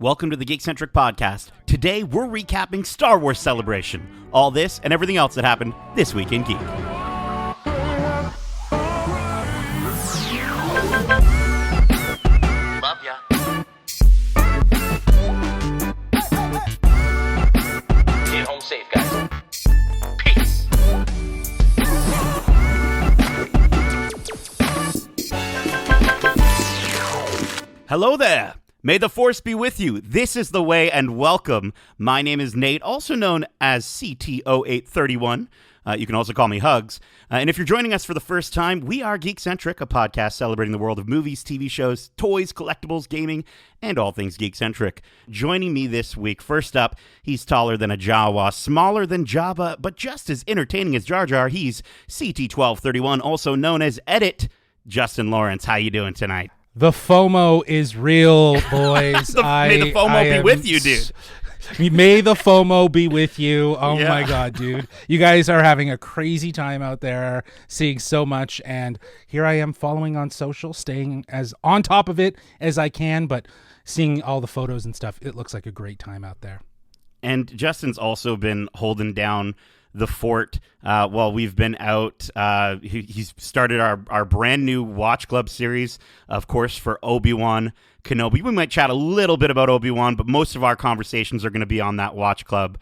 Welcome to the Geekcentric podcast. Today, we're recapping Star Wars Celebration. All this and everything else that happened this week in Geek. Love ya. Get home safe, guys. Peace. Hello there. May the Force be with you. This is the way, and welcome. My name is Nate, also known as CT0831. You can also call me Hugs. And if you're joining us for the first time, we are Geekcentric, a podcast celebrating the world of movies, TV shows, toys, collectibles, gaming, and all things Geekcentric. Joining me this week, first up, he's taller than a Jawa, smaller than Jabba, but just as entertaining as Jar Jar. He's CT1231, also known as Edit. Justin Lawrence, how you doing tonight? The FOMO is real, boys. May the FOMO be with you, dude. May the FOMO be with you. Oh, Yeah. my God, dude. You guys are having a crazy time out there, seeing so much. And here I am following on social, staying as on top of it as I can, but seeing all the photos and stuff, it looks like a great time out there. And Justin's also been holding down the fort while we've been out. He's started our brand new Watch Club series, of course, for Obi-Wan Kenobi. We might chat a little bit about Obi-Wan, but most of our conversations are going to be on that Watch Club.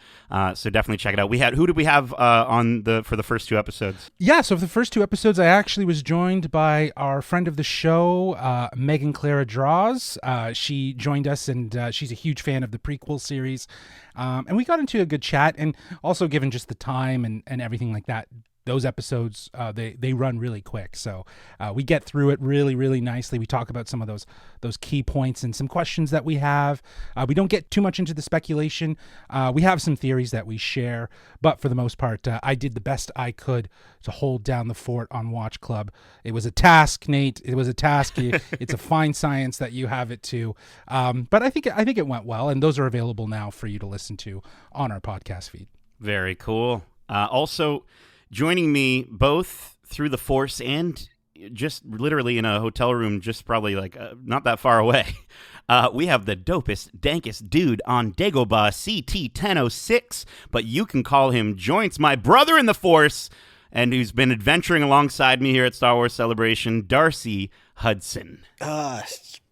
So definitely check it out. Who did we have for the first two episodes? Yeah, so for the first two episodes, I actually was joined by our friend of the show, Megan Clara Draws. She joined us, and she's a huge fan of the prequel series. And we got into a good chat, and also given just the time and everything like that, those episodes, they run really quick. So we get through it really, really nicely. We talk about some of those key points and some questions that we have. We don't get too much into the speculation. We have some theories that we share, but for the most part, I did the best I could to hold down the fort on Watch Club. It was a task, Nate. It was a task. It's a fine science that you have it to. But I think it went well, and those are available now for you to listen to on our podcast feed. Very cool. Also, joining me both through the Force and just literally in a hotel room, just probably not that far away, we have the dopest, dankest dude on Dagobah, CT1006, but you can call him Joints, my brother in the Force, and who's been adventuring alongside me here at Star Wars Celebration, Darcy Hudson.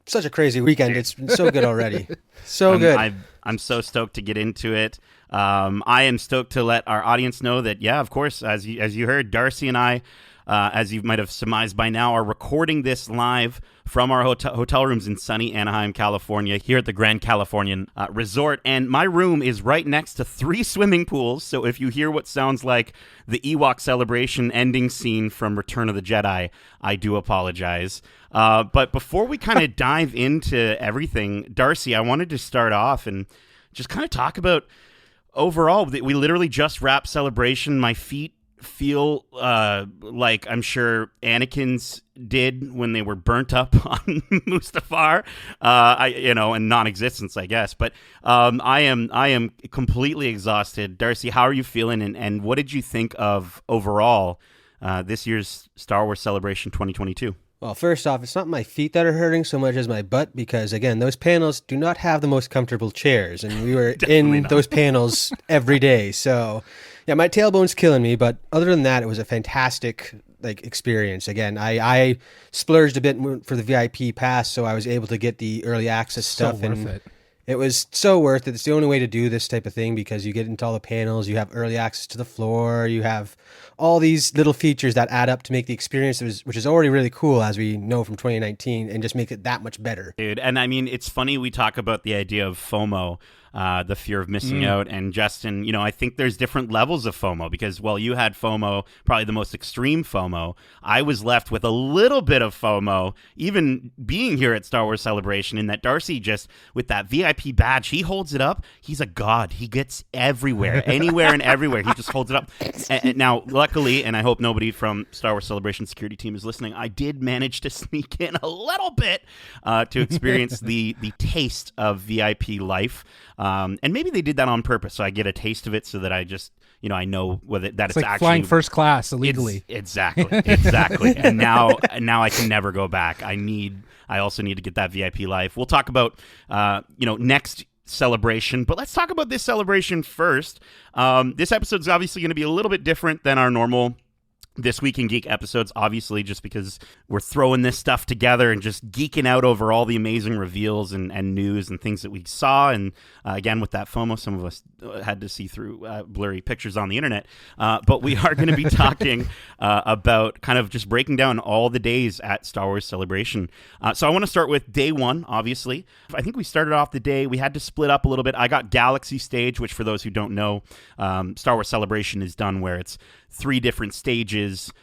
Such a crazy weekend. It's been so good already. So good. I'm so stoked to get into it. I am stoked to let our audience know that, yeah, of course, as you heard, Darcy and I, as you might have surmised by now, are recording this live from our hotel rooms in Sunny Anaheim, California, here at the Grand Californian Resort. And my room is right next to 3 swimming pools. So if you hear what sounds like the Ewok celebration ending scene from Return of the Jedi, I do apologize. But before we kind of dive into everything, Darcy, I wanted to start off and just kind of talk about overall. We literally just wrapped Celebration. My feet feel like I'm sure Anakin's did when they were burnt up on Mustafar, and non-existence, I guess. But I am completely exhausted. Darcy, how are you feeling, and what did you think of overall this year's Star Wars Celebration 2022? Well, first off, it's not my feet that are hurting so much as my butt because, again, those panels do not have the most comfortable chairs, and we were in those panels every day. So, yeah, my tailbone's killing me, but other than that, it was a fantastic experience. Again, I splurged a bit for the VIP pass, so I was able to get the early access stuff. So worth it. It was so worth it. It's the only way to do this type of thing because you get into all the panels, you have early access to the floor, you have all these little features that add up to make the experience, which is already really cool, as we know from 2019, and just make it that much better. Dude, and I mean, it's funny we talk about the idea of FOMO, the fear of missing out. And Justin, I think there's different levels of FOMO because, well, you had FOMO, probably the most extreme FOMO. I was left with a little bit of FOMO, even being here at Star Wars Celebration, in that Darcy just, with that VIP badge, he holds it up. He's a god. He gets everywhere, anywhere and everywhere. He just holds it up. And now, luckily, and I hope nobody from Star Wars Celebration security team is listening, I did manage to sneak in a little bit to experience the taste of VIP life. And maybe they did that on purpose, so I get a taste of it so that I just, I know whether that It's it's like actually flying first class illegally. Exactly. And now I can never go back. I also need to get that VIP life. We'll talk about next celebration, but let's talk about this celebration first. This episode is obviously going to be a little bit different than our normal This Week in Geek episodes, obviously, just because we're throwing this stuff together and just geeking out over all the amazing reveals and news and things that we saw. And again, with that FOMO, some of us had to see through blurry pictures on the internet. But we are going to be talking about kind of just breaking down all the days at Star Wars Celebration. So I want to start with day one, obviously. I think we started off the day, we had to split up a little bit. I got Galaxy Stage, which for those who don't know, Star Wars Celebration is done where it's 3 different stages,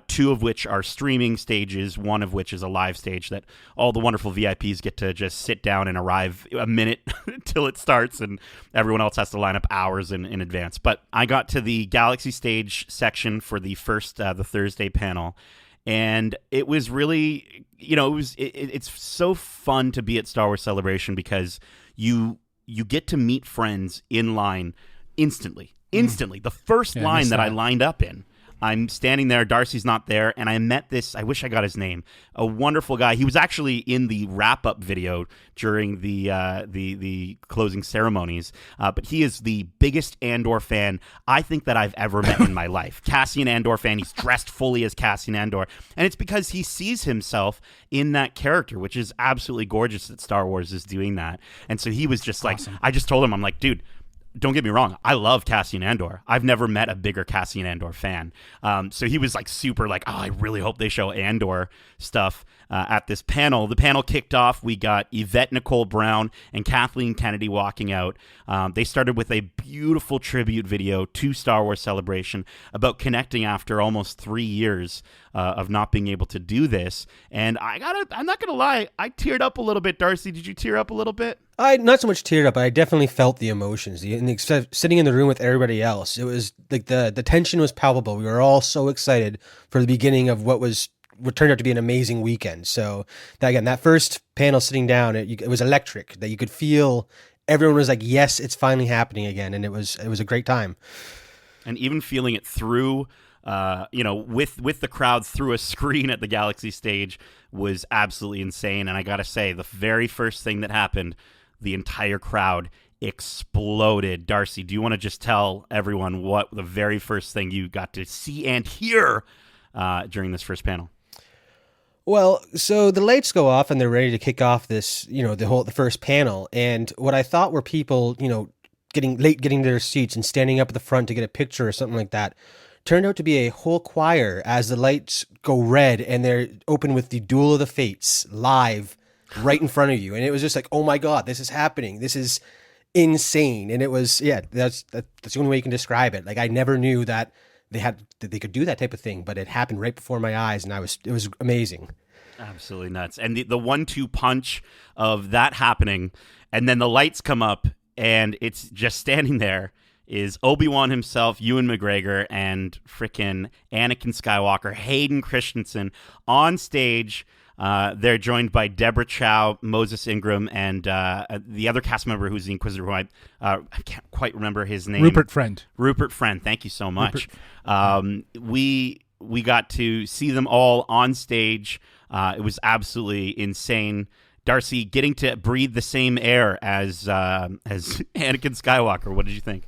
2 of which are streaming stages, 1 of which is a live stage that all the wonderful VIPs get to just sit down and arrive a minute till it starts, and everyone else has to line up hours in advance. But I got to the Galaxy Stage section for the first, the Thursday panel, and it was really, it's so fun to be at Star Wars Celebration because you get to meet friends in line instantly. The first line that I lined up in, I'm standing there, Darcy's not there, and I met this, I wish I got his name, a wonderful guy. He was actually in the wrap-up video during the closing ceremonies, but he is the biggest Andor fan I think that I've ever met in my life. Cassian Andor fan. He's dressed fully as Cassian Andor, and it's because he sees himself in that character, which is absolutely gorgeous that Star Wars is doing that. And so he was just awesome. I just told him, I'm like, dude, don't get me wrong, I love Cassian Andor. I've never met a bigger Cassian Andor fan. So he was like super like, oh, I really hope they show Andor stuff at this panel. The panel kicked off. We got Yvette Nicole Brown and Kathleen Kennedy walking out. They started with a beautiful tribute video to Star Wars Celebration about connecting after almost 3 years of not being able to do this. And I'm not going to lie, I teared up a little bit. Darcy, did you tear up a little bit? I not so much teared up, but I definitely felt the emotions. Sitting in the room with everybody else, it was like the tension was palpable. We were all so excited for the beginning of what turned out to be an amazing weekend. So that first panel sitting down, it was electric. That you could feel everyone was like, yes, it's finally happening again, and it was a great time. And even feeling it through, with the crowd through a screen at the Galaxy Stage was absolutely insane. And I gotta say, the very first thing that happened, the entire crowd exploded. Darcy, do you want to just tell everyone what the very first thing you got to see and hear during this first panel? Well, so the lights go off and they're ready to kick off this, the first panel. And what I thought were people, getting to their seats and standing up at the front to get a picture or something like that, turned out to be a whole choir as the lights go red and they're open with the Duel of the Fates live right in front of you. And it was just like, oh my God, this is happening. This is insane. And it was, that's the only way you can describe it. Like, I never knew that they could do that type of thing, but it happened right before my eyes, and it was amazing. Absolutely nuts. And the 1-2 punch of that happening, and then the lights come up, and it's just standing there is Obi-Wan himself, Ewan McGregor, and frickin' Anakin Skywalker, Hayden Christensen on stage. They're joined by Deborah Chow, Moses Ingram, and the other cast member who's the Inquisitor, who I can't quite remember his name. Rupert Friend. Rupert Friend. Thank you so much. We got to see them all on stage. It was absolutely insane. Darcy, getting to breathe the same air as Anakin Skywalker. What did you think?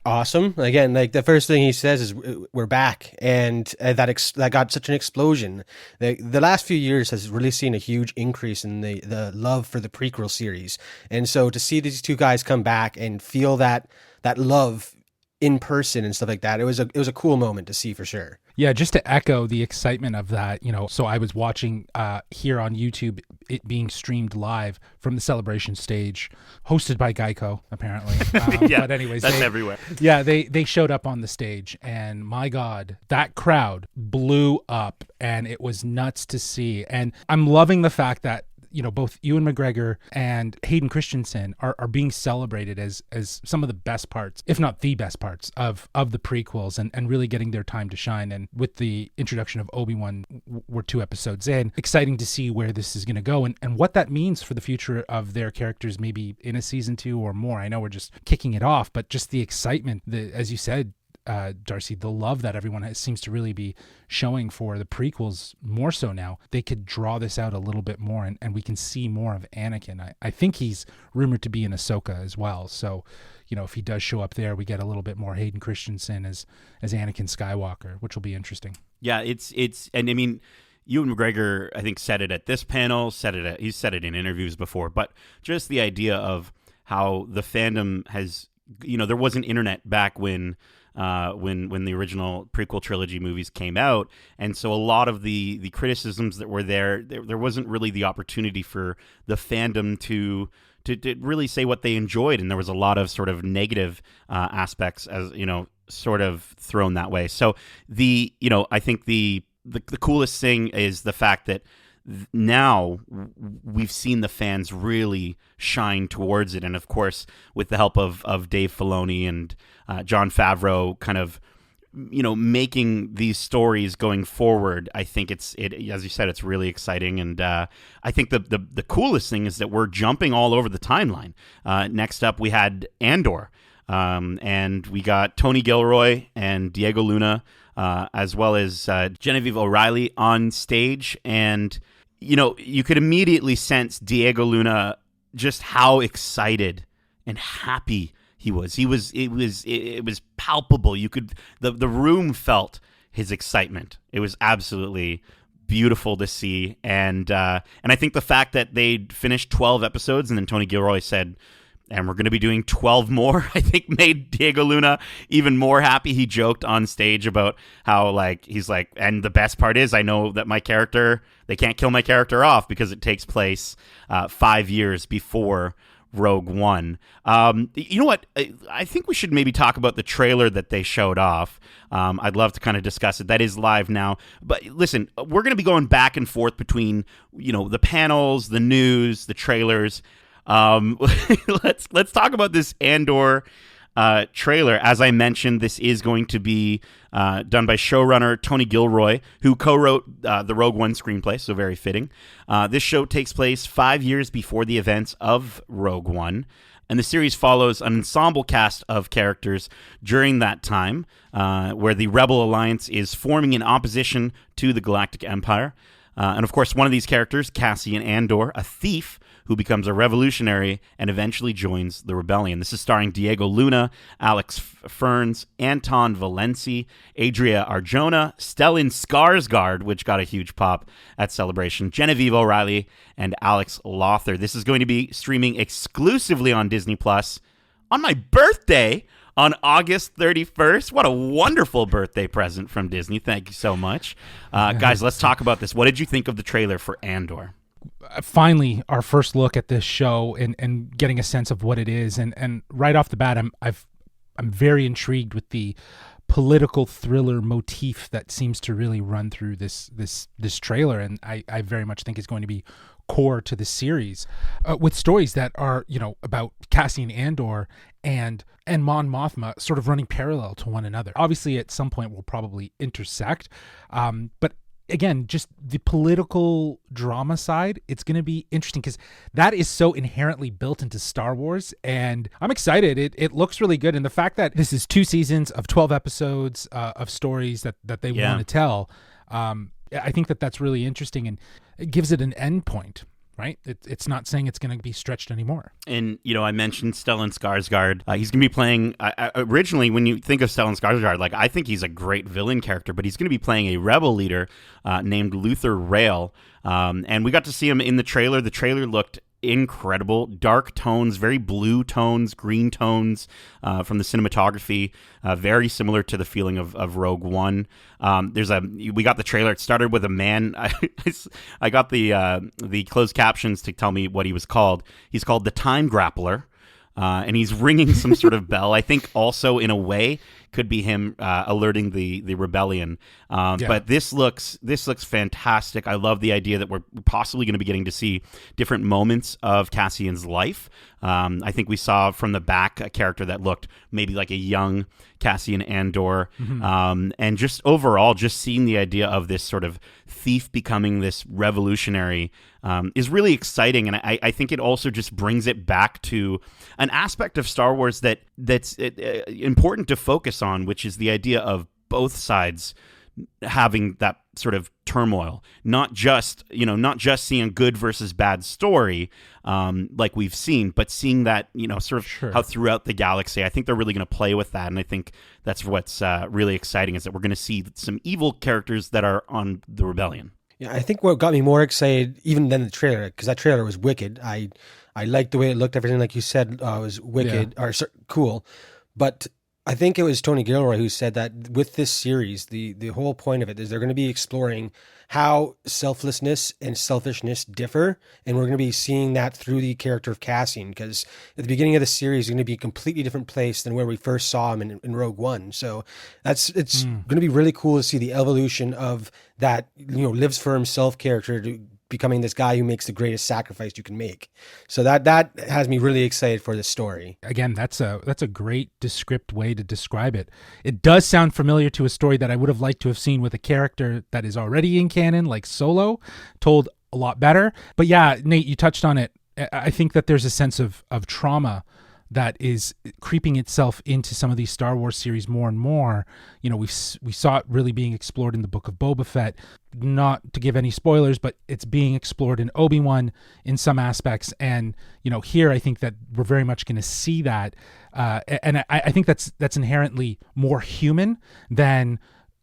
Awesome. Again, like the first thing he says is we're back, and that got such an explosion. The last few years has really seen a huge increase in the love for the prequel series, and so to see these two guys come back and feel that love in person and stuff like that, it was a cool moment to see for sure. Yeah, just to echo the excitement of that, so I was watching here on YouTube it being streamed live from the Celebration stage, hosted by Geico, apparently. But anyways, that's everywhere. Yeah, they showed up on the stage, and my God, that crowd blew up, and it was nuts to see. And I'm loving the fact that both Ewan McGregor and Hayden Christensen are being celebrated as some of the best parts, if not the best parts of the prequels, and really getting their time to shine. And with the introduction of Obi-Wan, we're 2 episodes in. Exciting to see where this is going to go and what that means for the future of their characters, maybe in a season 2 or more. I know we're just kicking it off, but just the excitement, as you said, Darcy, the love that everyone seems to really be showing for the prequels more so now. They could draw this out a little bit more, and we can see more of Anakin. I think he's rumored to be in Ahsoka as well. So, if he does show up there, we get a little bit more Hayden Christensen as Anakin Skywalker, which will be interesting. Yeah, it's and I mean, Ewan McGregor, I think, said it at this panel, he's said it in interviews before, but just the idea of how the fandom has, there wasn't internet back when the original prequel trilogy movies came out, and so a lot of the criticisms that were there wasn't really the opportunity for the fandom to really say what they enjoyed, and there was a lot of sort of negative aspects, as sort of thrown that way. So I think the coolest thing is the fact that now we've seen the fans really shine towards it, and of course with the help of Dave Filoni and Jon Favreau kind of making these stories going forward. I think it as you said, it's really exciting, and I think the coolest thing is that we're jumping all over the timeline. Next up we had Andor, and we got Tony Gilroy and Diego Luna, as well as Genevieve O'Reilly on stage, and you could immediately sense Diego Luna, just how excited and happy he was. It was palpable. The room felt his excitement. It was absolutely beautiful to see, and I think the fact that they finished 12 episodes and then Tony Gilroy said, and we're going to be doing 12 more, I think made Diego Luna even more happy. He joked on stage about how, he's like, and the best part is I know that they can't kill my character off because it takes place 5 years before Rogue One. You know what? I think we should maybe talk about the trailer that they showed off. I'd love to kind of discuss it. That is live now. But listen, we're going to be going back and forth between, the panels, the news, the trailers. Let's talk about this Andor trailer. As I mentioned, this is going to be done by showrunner Tony Gilroy, who co-wrote the Rogue One screenplay, so very fitting. This show takes place 5 years before the events of Rogue One, and the series follows an ensemble cast of characters during that time, where the Rebel Alliance is forming in opposition to the Galactic Empire. And of course, one of these characters, Cassian Andor, a thief who becomes a revolutionary and eventually joins the rebellion. This is starring Diego Luna, Alex Ferns, Anton Valenci, Adria Arjona, Stellan Skarsgård, which got a huge pop at Celebration, Genevieve O'Reilly, and Alex Lothar. This is going to be streaming exclusively on Disney Plus on my birthday on August 31st. What a wonderful birthday present from Disney. Thank you so much. Guys, let's talk about this. What did you think of the trailer for Andor? Finally, our first look at this show and getting a sense of what it is. And right off the bat, I'm very intrigued with the political thriller motif that seems to really run through this trailer. And I very much think is going to be core to the series, with stories that are, about Cassian Andor and Mon Mothma sort of running parallel to one another. Obviously, at some point will probably intersect, but again, just the political drama side, it's going to be interesting because that is so inherently built into Star Wars, and I'm excited. It looks really good, and the fact that this is 2 seasons of 12 episodes of stories that they want to tell, I think that's really interesting, and it gives it an end point. Right? It's not saying it's going to be stretched anymore. And, I mentioned Stellan Skarsgård. He's going to be playing, originally, when you think of Stellan Skarsgård, I think he's a great villain character, but he's going to be playing a rebel leader named Luther Rail. And we got to see him in the trailer. The trailer looked incredible. Dark tones, very blue tones, green tones from the cinematography, very similar to the feeling of Rogue One. We got the trailer. It started with a man. I got the closed captions to tell me what he was called. He's called the Time Grappler. And he's ringing some sort of bell. I think also, in a way, could be him alerting the rebellion. But this looks fantastic. I love the idea that we're possibly going to be getting to see different moments of Cassian's life. I think we saw from the back a character that looked maybe like a young Cassian Andor. And just overall, just seeing the idea of this sort of thief becoming this revolutionary is really exciting. And I think it also just brings it back to an aspect of Star Wars that's important to focus on, which is the idea of both sides having that sort of turmoil, not just seeing a good versus bad story like we've seen, but seeing that, sort of how throughout the galaxy. I think they're really going to play with that, and I think that's what's really exciting, is that we're going to see some evil characters that are on the rebellion. Yeah, I think what got me more excited even than the trailer, because that trailer was wicked. I liked the way it looked. Everything, like you said, was wicked cool, but I think it was Tony Gilroy who said that with this series, the whole point of it is they're going to be exploring how selflessness and selfishness differ, and we're going to be seeing that through the character of Cassian, because at the beginning of the series, he's going to be a completely different place than where we first saw him in Rogue One. So it's going to be really cool to see the evolution of that, lives for himself character to becoming this guy who makes the greatest sacrifice you can make. So that has me really excited for this story. Again, that's a great descript way to describe it. It does sound familiar to a story that I would have liked to have seen with a character that is already in canon, like Solo, told a lot better. But yeah, Nate, you touched on it. I think that there's a sense of trauma that is creeping itself into some of these Star Wars series more and more. We saw it really being explored in the Book of Boba Fett. Not to give any spoilers, but it's being explored in Obi-Wan in some aspects. And, here I think that we're very much going to see that. And I think that's inherently more human than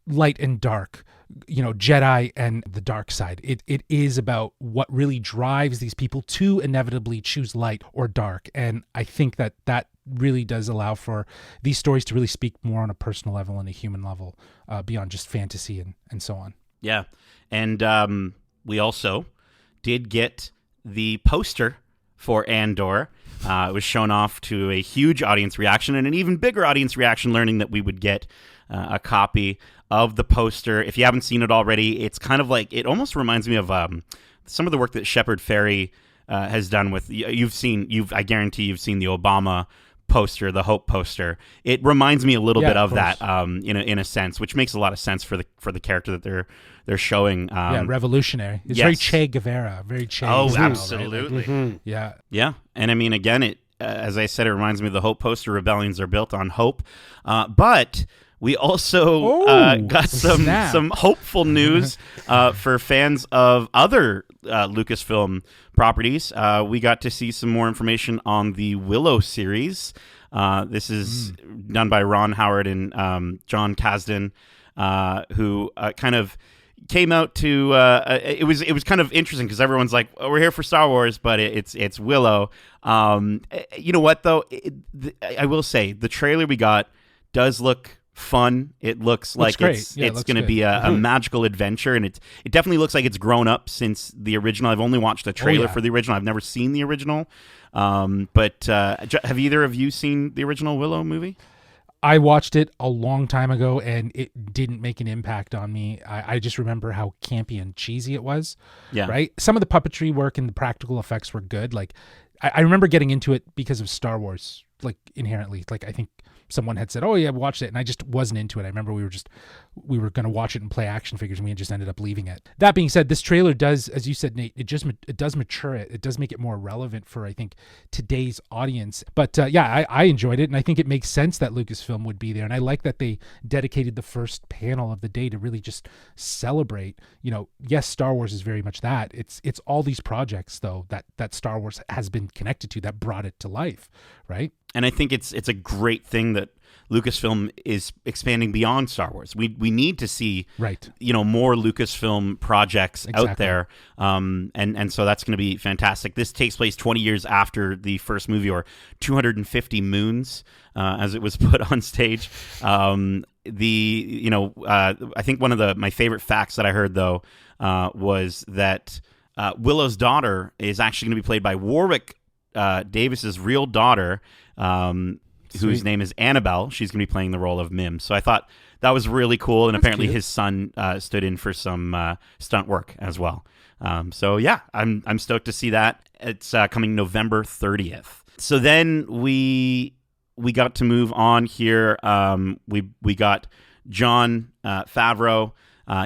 light and dark, Jedi and the dark side. It is about what really drives these people to inevitably choose light or dark. And I think that really does allow for these stories to really speak more on a personal level and a human level, beyond just fantasy and so on. Yeah. And we also did get the poster for Andor. It was shown off to a huge audience reaction and an even bigger audience reaction, learning that we would get a copy of the poster. If you haven't seen it already, it's kind of like, it almost reminds me of some of the work that Shepard Fairey has done with, I guarantee you've seen the Obama poster, the Hope poster. It reminds me a little bit of that, in a sense, which makes a lot of sense for the character that they're showing. Revolutionary. It's very Che Guevara, very Che. Oh, absolutely. Right? Like, yeah. And I mean, again, it as I said, it reminds me of the Hope poster. Rebellions are built on hope, but we also got some hopeful news for fans of other Lucasfilm properties. We got to see some more information on the Willow series. This is done by Ron Howard and John Kasdan, who kind of came out to. It was kind of interesting because everyone's like, oh, "We're here for Star Wars," but it's Willow. You know what though? I will say the trailer we got does look fun. It looks like it's going to be a magical adventure, and it definitely looks like it's grown up since the original. I've only watched the trailer for the original. I've never seen the original. But have either of you seen the original Willow movie? I watched it a long time ago, and it didn't make an impact on me. I just remember how campy and cheesy it was. Yeah. Right? Some of the puppetry work and the practical effects were good. Like, I remember getting into it because of Star Wars, like, inherently. Like, I think someone had said, "Oh yeah, watch it," and I just wasn't into it. I remember we were going to watch it and play action figures, and we just ended up leaving it. That being said, this trailer does, as you said, Nate, it does mature it. It does make it more relevant for, I think, today's audience. But I enjoyed it, and I think it makes sense that Lucasfilm would be there, and I like that they dedicated the first panel of the day to really just celebrate. Yes, Star Wars is very much that. It's all these projects though that Star Wars has been connected to that brought it to life, right? And I think it's a great thing that Lucasfilm is expanding beyond Star Wars. We need to see more Lucasfilm projects out there, and so that's going to be fantastic. This takes place 20 years after the first movie, or 250 moons, as it was put on stage. I think one of my favorite facts that I heard though was that Willow's daughter is actually going to be played by Warwick Davis's real daughter. whose name is Annabelle. She's going to be playing the role of Mim. So I thought that was really cool. And apparently his son stood in for some stunt work as well. So yeah, I'm stoked to see that. It's coming November 30th. So then we got to move on here. We got Jon Favreau.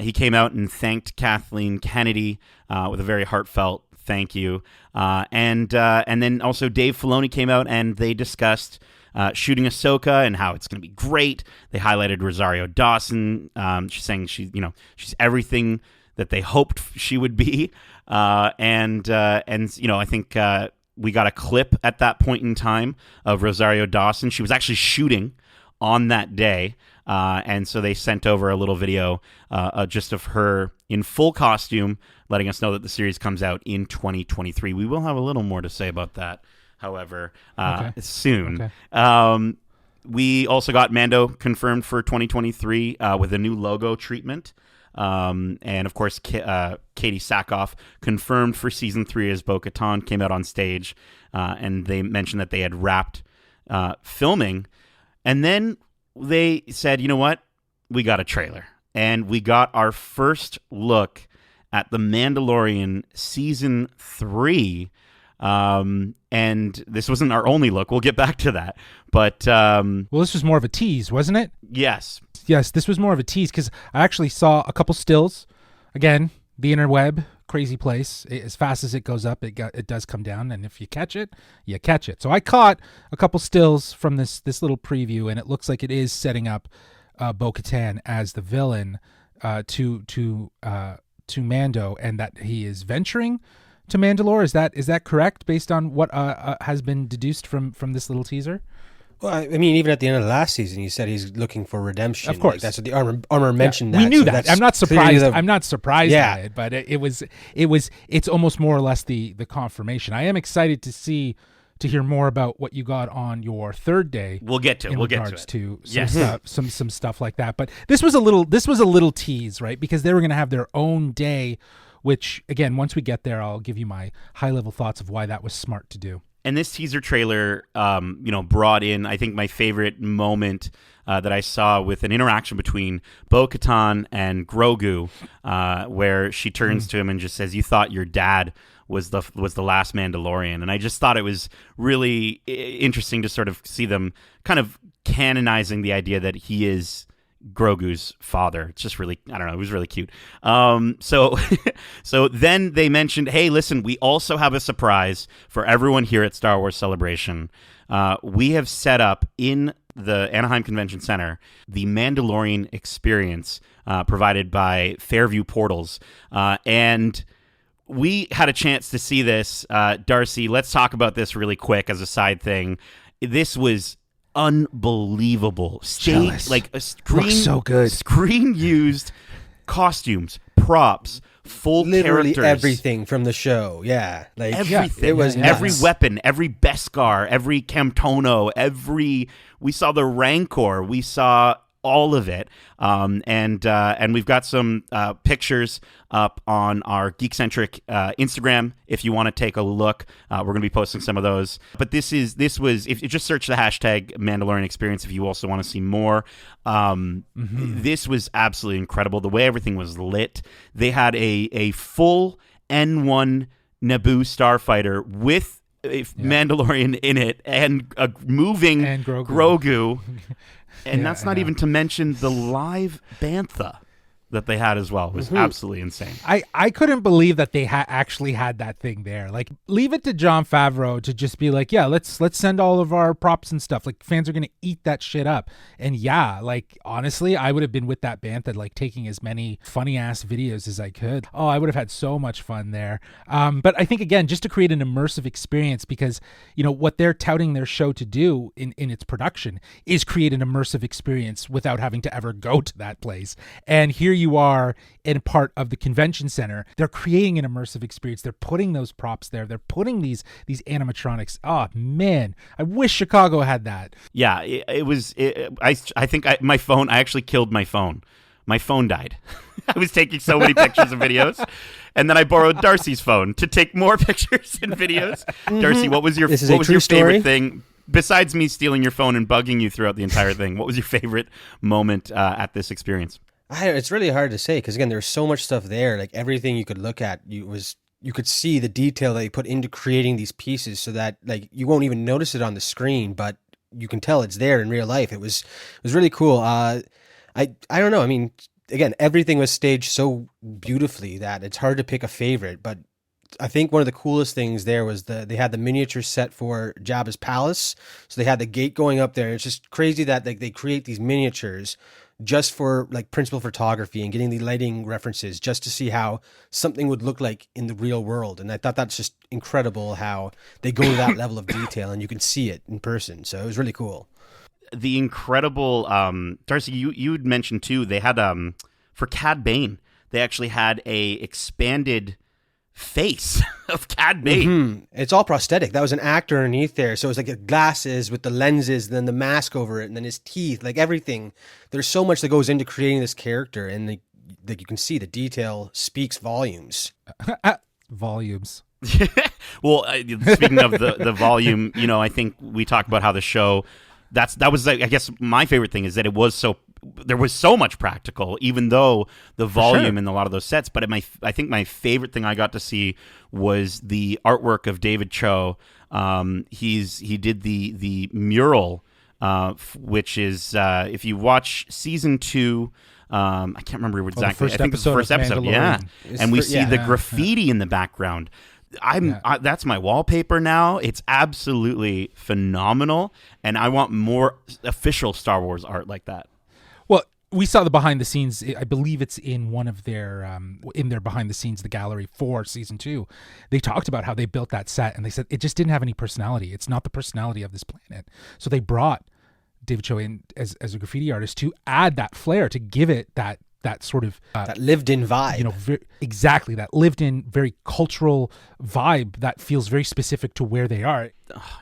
He came out and thanked Kathleen Kennedy with a very heartfelt thank you. And then also Dave Filoni came out and they discussed shooting Ahsoka and how it's going to be great. They highlighted Rosario Dawson. She's saying she's everything that they hoped she would be. And I think we got a clip at that point in time of Rosario Dawson. She was actually shooting on that day. And so they sent over a little video just of her in full costume, letting us know that the series comes out in 2023. We will have a little more to say about that, however, soon. Okay. We also got Mando confirmed for 2023 with a new logo treatment. And of course, Katie Sackhoff confirmed for season 3 as Bo-Katan, came out on stage, and they mentioned that they had wrapped filming. And then they said, you know what? We got a trailer. And we got our first look at The Mandalorian season 3. And this wasn't our only look. We'll get back to that. But well, this was more of a tease, wasn't it? Yes, this was more of a tease because I actually saw a couple stills. Again, the interweb, crazy place. As fast as it goes up, it does come down, and if you catch it, you catch it. So I caught a couple stills from this little preview, and it looks like it is setting up Bo-Katan as the villain to Mando, and that he is venturing to Mandalore. Is that correct based on what has been deduced from this little teaser? Well, I mean, even at the end of the last season, you said he's looking for redemption. Of course, that's what the armor mentioned. Yeah, we knew so that. I'm not surprised. I'm not surprised by it, but it's almost more or less the confirmation. I am excited to hear more about what you got on your third day. We'll get to some stuff like that. But this was a little tease, right? Because they were going to have their own day, which again, once we get there, I'll give you my high level thoughts of why that was smart to do. And this teaser trailer, brought in, I think, my favorite moment that I saw with an interaction between Bo-Katan and Grogu, where she turns to him and just says, "You thought your dad was the last Mandalorian." And I just thought it was really interesting to sort of see them kind of canonizing the idea that he is Grogu's father. It's just really, I don't know, it was really cute. So then they mentioned, hey, listen, we also have a surprise for everyone here at Star Wars Celebration. We have set up in the Anaheim Convention Center the Mandalorian experience provided by Fairview Portals. And we had a chance to see this. Darcy, let's talk about this really quick as a side thing. This was unbelievable. Like a screen, looks so good. Screen used costumes, props, full literally characters, everything from the show. Yeah, like everything. It was every nuts. weapon, every Beskar, every Camtono, we saw the Rancor, we saw all of it, and we've got some pictures up on our Geekcentric Instagram if you want to take a look. We're going to be posting some of those. But this was if you just search the hashtag Mandalorian Experience if you also want to see more. This was absolutely incredible. The way everything was lit. They had a full N1 Naboo starfighter with Mandalorian in it and a moving and Grogu. And that's not even to mention the live bantha that they had as well. It was absolutely insane. I couldn't believe that they actually had that thing there. Like, leave it to Jon Favreau to just be like, yeah, let's send all of our props and stuff. Like, fans are gonna eat that shit up. And yeah, like, honestly, I would have been with that bantha, like taking as many funny ass videos as I could. Oh, I would have had so much fun there. But I think again, just to create an immersive experience, because what they're touting their show to do in its production is create an immersive experience without having to ever go to that place. And here you are in part of the convention center. They're creating an immersive experience. They're putting those props there. They're putting these animatronics. Oh man, I wish Chicago had that. Yeah, it was. I think my phone. I actually killed my phone. My phone died. I was taking so many pictures and videos, and then I borrowed Darcy's phone to take more pictures and videos. Darcy, what was your favorite thing? besides me stealing your phone and bugging you throughout the entire thing, what was your favorite moment at this experience? It's really hard to say because again, there's so much stuff there. Like everything you could look at, you could see the detail that they put into creating these pieces, so that like you won't even notice it on the screen, but you can tell it's there in real life. It was really cool. I don't know. I mean, again, everything was staged so beautifully that it's hard to pick a favorite, but I think one of the coolest things there was they had the miniature set for Jabba's palace. So they had the gate going up there. It's just crazy that they create these miniatures just for like principal photography and getting the lighting references just to see how something would look like in the real world. And I thought that's just incredible how they go to that level of detail and you can see it in person. So it was really cool. The incredible, Darcy, you had mentioned too, they had, for Cad Bane, they actually had a expanded face of Cad Bane. Mm-hmm. It's all prosthetic. That was an actor underneath there. So it was like the glasses with the lenses, then the mask over it, and then his teeth, like everything. There's so much that goes into creating this character, and like you can see the detail speaks volumes. Volumes. Well, speaking of the volume, I think we talked about how the show, that was, I guess, my favorite thing is that there was so much practical, even though the volume in a lot of those sets. But I think my favorite thing I got to see was the artwork of David Cho. He did the mural, which is if you watch season 2. I can't remember exactly. I think it's the first episode. Yeah, and we see the graffiti in the background. That's my wallpaper now. It's absolutely phenomenal, and I want more official Star Wars art like that. Well, we saw the behind the scenes. I believe it's in one of their behind the scenes, the gallery for season 2. They talked about how they built that set, and they said it just didn't have any personality. It's not the personality of this planet. So they brought David Cho in as a graffiti artist to add that flair, to give it that sort of that lived-in vibe. Exactly, that lived-in, very cultural vibe that feels very specific to where they are.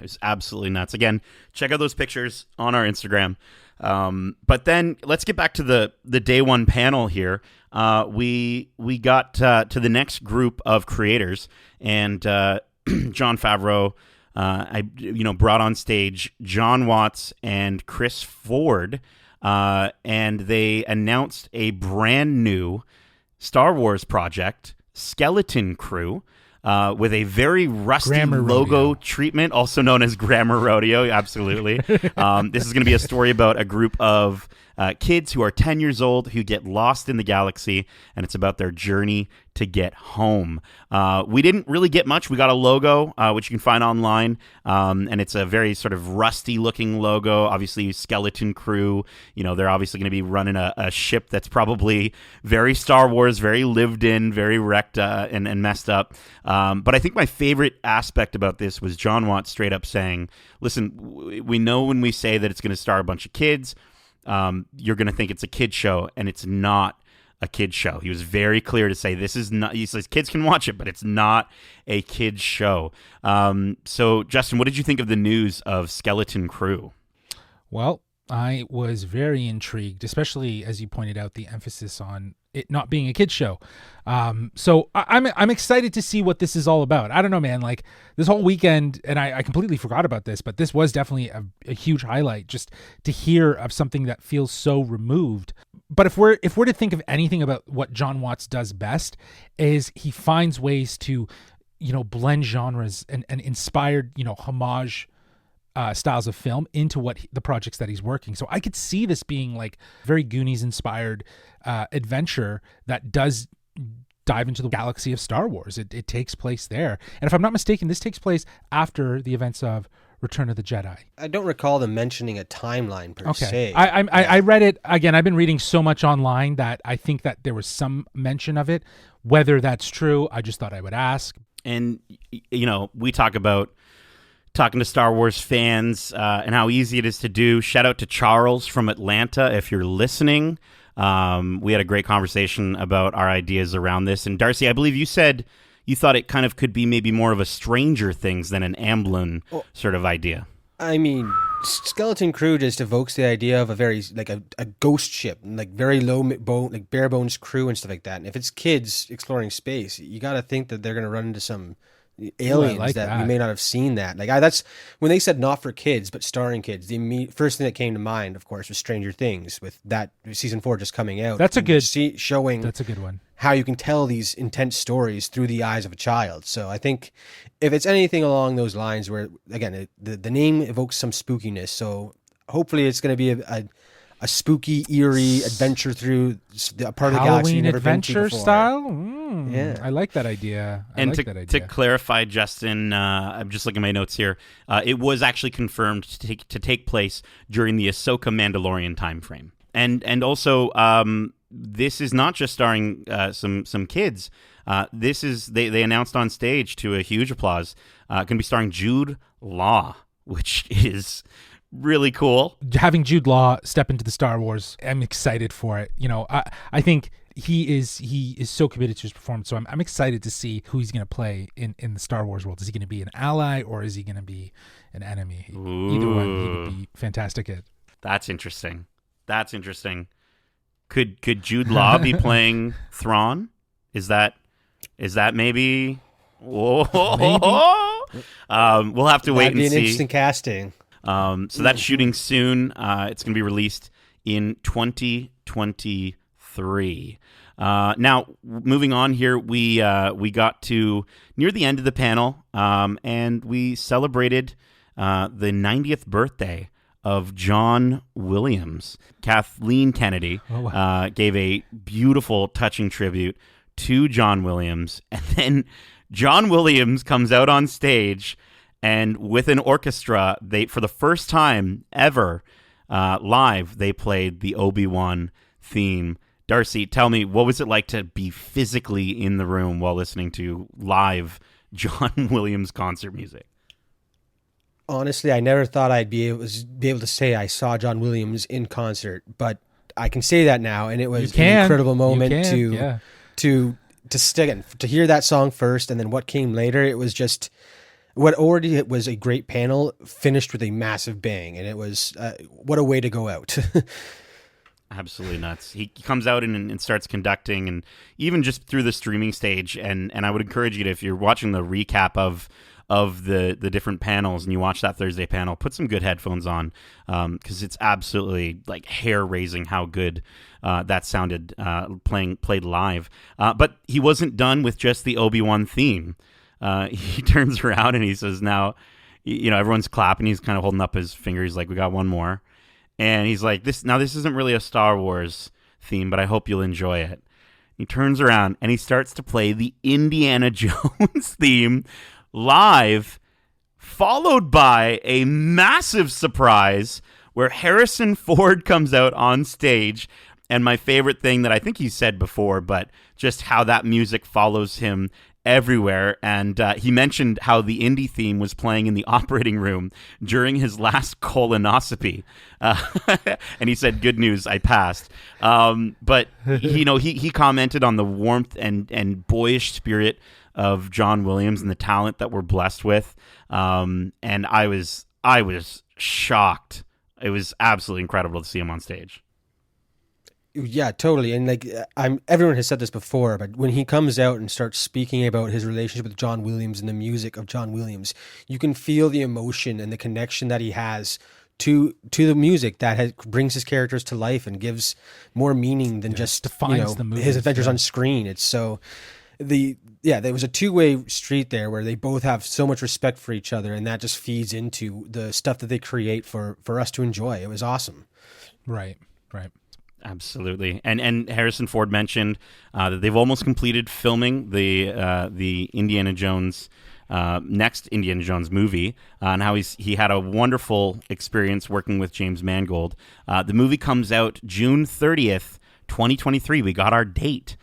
It's absolutely nuts. Again, check out those pictures on our Instagram. But then let's get back to the day one panel here. We got to the next group of creators, and Jon Favreau, brought on stage John Watts and Chris Ford. And they announced a brand new Star Wars project, Skeleton Crew, with a very rusty Grammar logo Rodeo. treatment, also known as Grammar Rodeo. Absolutely. This is going to be a story about a group of kids who are 10 years old who get lost in the galaxy, and it's about their journey to get home. We didn't really get much. We got a logo, which you can find online, and it's a very sort of rusty-looking logo. Obviously, Skeleton Crew, they're obviously going to be running a ship that's probably very Star Wars, very lived in, very wrecked and messed up. But I think my favorite aspect about this was John Watts straight up saying, listen, we know when we say that it's going to star a bunch of kids, you're going to think it's a kid show, and it's not a kid show. He was very clear to say this is not, he says kids can watch it, but it's not a kid show. So Justin, what did you think of the news of Skeleton Crew? Well, I was very intrigued, especially as you pointed out, the emphasis on it not being a kid's show. So I'm excited to see what this is all about. I don't know, man, like this whole weekend, and I completely forgot about this, but this was definitely a huge highlight, just to hear of something that feels so removed. But if we're to think of anything about what John Watts does best, is he finds ways to, blend genres and inspired, homage styles of film into the projects that he's working. So I could see this being like very Goonies inspired adventure that does dive into the galaxy of Star Wars. It takes place there. And if I'm not mistaken, this takes place after the events of Return of the Jedi. I don't recall them mentioning a timeline per se. I read it again. I've been reading so much online that I think that there was some mention of it. Whether that's true, I just thought I would ask. And we talk about talking to Star Wars fans and how easy it is to do. Shout out to Charles from Atlanta if you're listening. We had a great conversation about our ideas around this. And Darcy, I believe you said you thought it kind of could be maybe more of a Stranger Things than an Amblin sort of idea. I mean, Skeleton Crew just evokes the idea of a very, like a ghost ship, like very low bone, like bare bones crew and stuff like that. And if it's kids exploring space, you got to think that they're going to run into some aliens like that that. we may not have seen that. Like that's when they said not for kids but starring kids. The first thing that came to mind, of course, was Stranger Things, with that season 4 just coming out. That's a good showing. That's a good one. How you can tell these intense stories through the eyes of a child. So I think if it's anything along those lines, where again the name evokes some spookiness, so hopefully it's going to be a spooky, eerie adventure through a part of the galaxy you've Halloween never been to adventure before. style. Yeah. I like that idea. To clarify, Justin, I'm just looking at my notes here. It was actually confirmed to take place during the Ahsoka Mandalorian time frame, and also this is not just starring some kids. This is they announced on stage to a huge applause. Going to be starring Jude Law, which is really cool. Having Jude Law step into the Star Wars, I'm excited for it. You know, I think he is so committed to his performance. So I'm excited to see who he's going to play in the Star Wars world. Is he going to be an ally or is he going to be an enemy? Ooh. Either one, he would be fantastic at. That's interesting. Could Jude Law be playing Thrawn? Is that maybe? Whoa. Maybe. We'll have to wait and That'd be an see. interesting casting. So that's shooting soon. It's going to be released in 2023. Now, moving on here, we got to near the end of the panel, and we celebrated the 90th birthday of John Williams. Kathleen Kennedy gave a beautiful, touching tribute to John Williams, and then John Williams comes out on stage. And with an orchestra, for the first time ever live, they played the Obi-Wan theme. Darcy, tell me, what was it like to be physically in the room while listening to live John Williams concert music? Honestly, I never thought I'd be able to say I saw John Williams in concert, but I can say that now, and it was an incredible moment to hear that song first, and then what came later. It was just. What already was a great panel finished with a massive bang, and it was what a way to go out. Absolutely nuts. He comes out and starts conducting, and even just through the streaming stage. And I would encourage you to, if you're watching the recap of the different panels and you watch that Thursday panel, put some good headphones on, because it's absolutely like hair raising how good that sounded played live. But he wasn't done with just the Obi-Wan theme. He turns around and he says, now, everyone's clapping. He's kind of holding up his finger. He's like, we got one more. And he's like, this isn't really a Star Wars theme, but I hope you'll enjoy it. He turns around and he starts to play the Indiana Jones theme live, followed by a massive surprise where Harrison Ford comes out on stage. And my favorite thing that I think he said before, but just how that music follows him everywhere. And he mentioned how the indie theme was playing in the operating room during his last colonoscopy. And he said, good news, I passed. But he commented on the warmth and boyish spirit of John Williams and the talent that we're blessed with. And I was shocked. It was absolutely incredible to see him on stage. Yeah, totally. And everyone has said this before, but when he comes out and starts speaking about his relationship with John Williams and the music of John Williams, you can feel the emotion and the connection that he has to the music that brings his characters to life and gives more meaning than just defines the movies, his adventures on screen. It's so there was a two-way street there where they both have so much respect for each other, and that just feeds into the stuff that they create for us to enjoy. It was awesome. Right. Absolutely. And Harrison Ford mentioned that they've almost completed filming the Indiana Jones next Indiana Jones movie, and how he had a wonderful experience working with James Mangold. The movie comes out June 30th, 2023. We got our date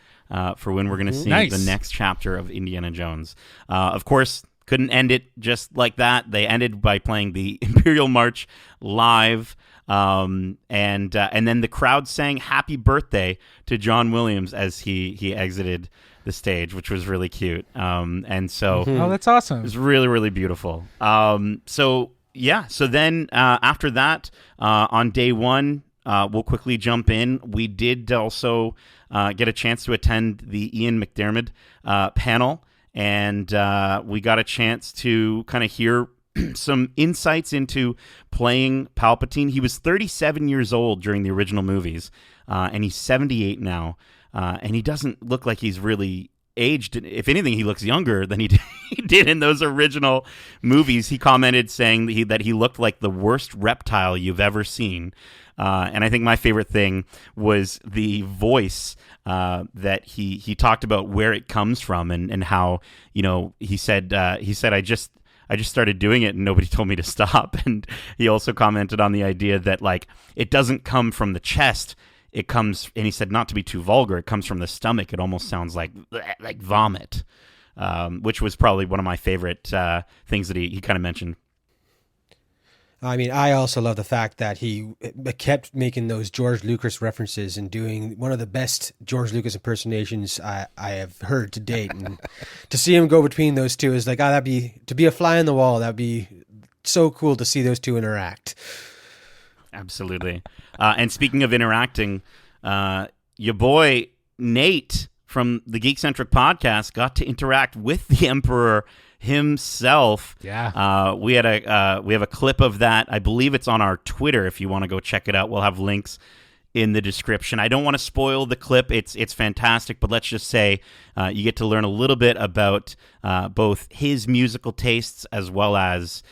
for when we're going to see the next chapter of Indiana Jones. Of course, couldn't end it just like that. They ended by playing the Imperial March live. And then the crowd sang "Happy Birthday" to John Williams as he exited the stage, which was really cute. And so, Oh, that's awesome. it was really, really beautiful. So then after that, on day one, we'll quickly jump in. We did also get a chance to attend the Ian McDiarmid panel. and we got a chance to kind of hear some insights into playing Palpatine. He was 37 years old during the original movies, and he's 78 now, and he doesn't look like he's really aged. If anything, he looks younger than he did in those original movies. He commented saying that he looked like the worst reptile you've ever seen. And I think my favorite thing was the voice that he talked about, where it comes from, and how, he said I just started doing it and nobody told me to stop. And he also commented on the idea that, like, it doesn't come from the chest. It comes, and he said, not to be too vulgar, it comes from the stomach. It almost sounds like vomit, which was probably one of my favorite things that he kind of mentioned. I mean, I also love the fact that he kept making those George Lucas references and doing one of the best George Lucas impersonations I have heard to date. And to see him go between those two is like, to be a fly on the wall. That'd be so cool to see those two interact. Absolutely. And speaking of interacting, your boy Nate from the Geekcentric podcast got to interact with the Emperor himself. Yeah. We have a clip of that. I believe it's on our Twitter. If you want to go check it out, we'll have links in the description. I don't want to spoil the clip. It's fantastic, but let's just say you get to learn a little bit about both his musical tastes as well as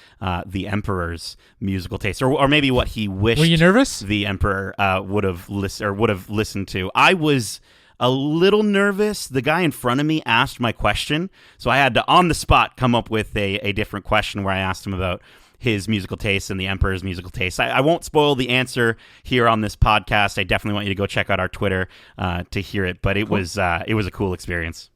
the Emperor's musical tastes, or maybe what he wished. Were you nervous? The Emperor would have listened to. I was a little nervous. The guy in front of me asked my question, so I had to on the spot come up with a different question where I asked him about his musical tastes and the Emperor's musical tastes. I won't spoil the answer here on this podcast. I definitely want you to go check out our Twitter to hear it. But it was a cool experience.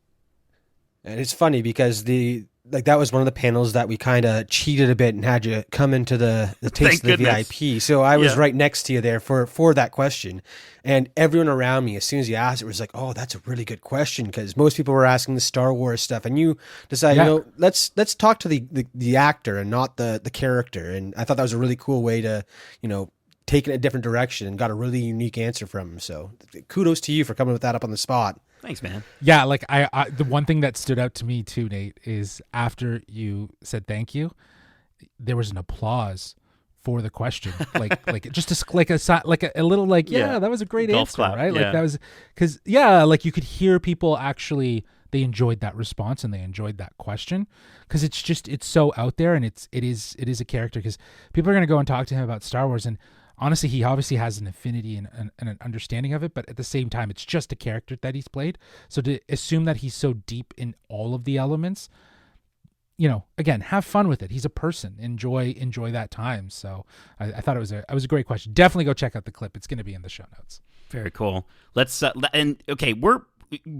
And it's funny because that was one of the panels that we kind of cheated a bit and had you come into the taste of the VIP. So I was right next to you there for that question. And everyone around me, as soon as you asked it, was like, oh, that's a really good question, because most people were asking the Star Wars stuff. And you decided, let's talk to the actor and not the character. And I thought that was a really cool way to, take it a different direction, and got a really unique answer from him. So kudos to you for coming with that up on the spot. Thanks, man. Yeah, like I the one thing that stood out to me too, Nate, is after you said thank you, there was an applause for the question, like just a little that was a great Golf answer, clap. right? Yeah. Like that was because like you could hear people actually, they enjoyed that response and they enjoyed that question, because it's so out there, and it is a character, because people are gonna go and talk to him about Star Wars, and honestly, he obviously has an affinity and an understanding of it, but at the same time, it's just a character that he's played. So to assume that he's so deep in all of the elements, again, have fun with it. He's a person. Enjoy that time. So I thought it was a great question. Definitely go check out the clip. It's going to be in the show notes. Very cool. Let's we're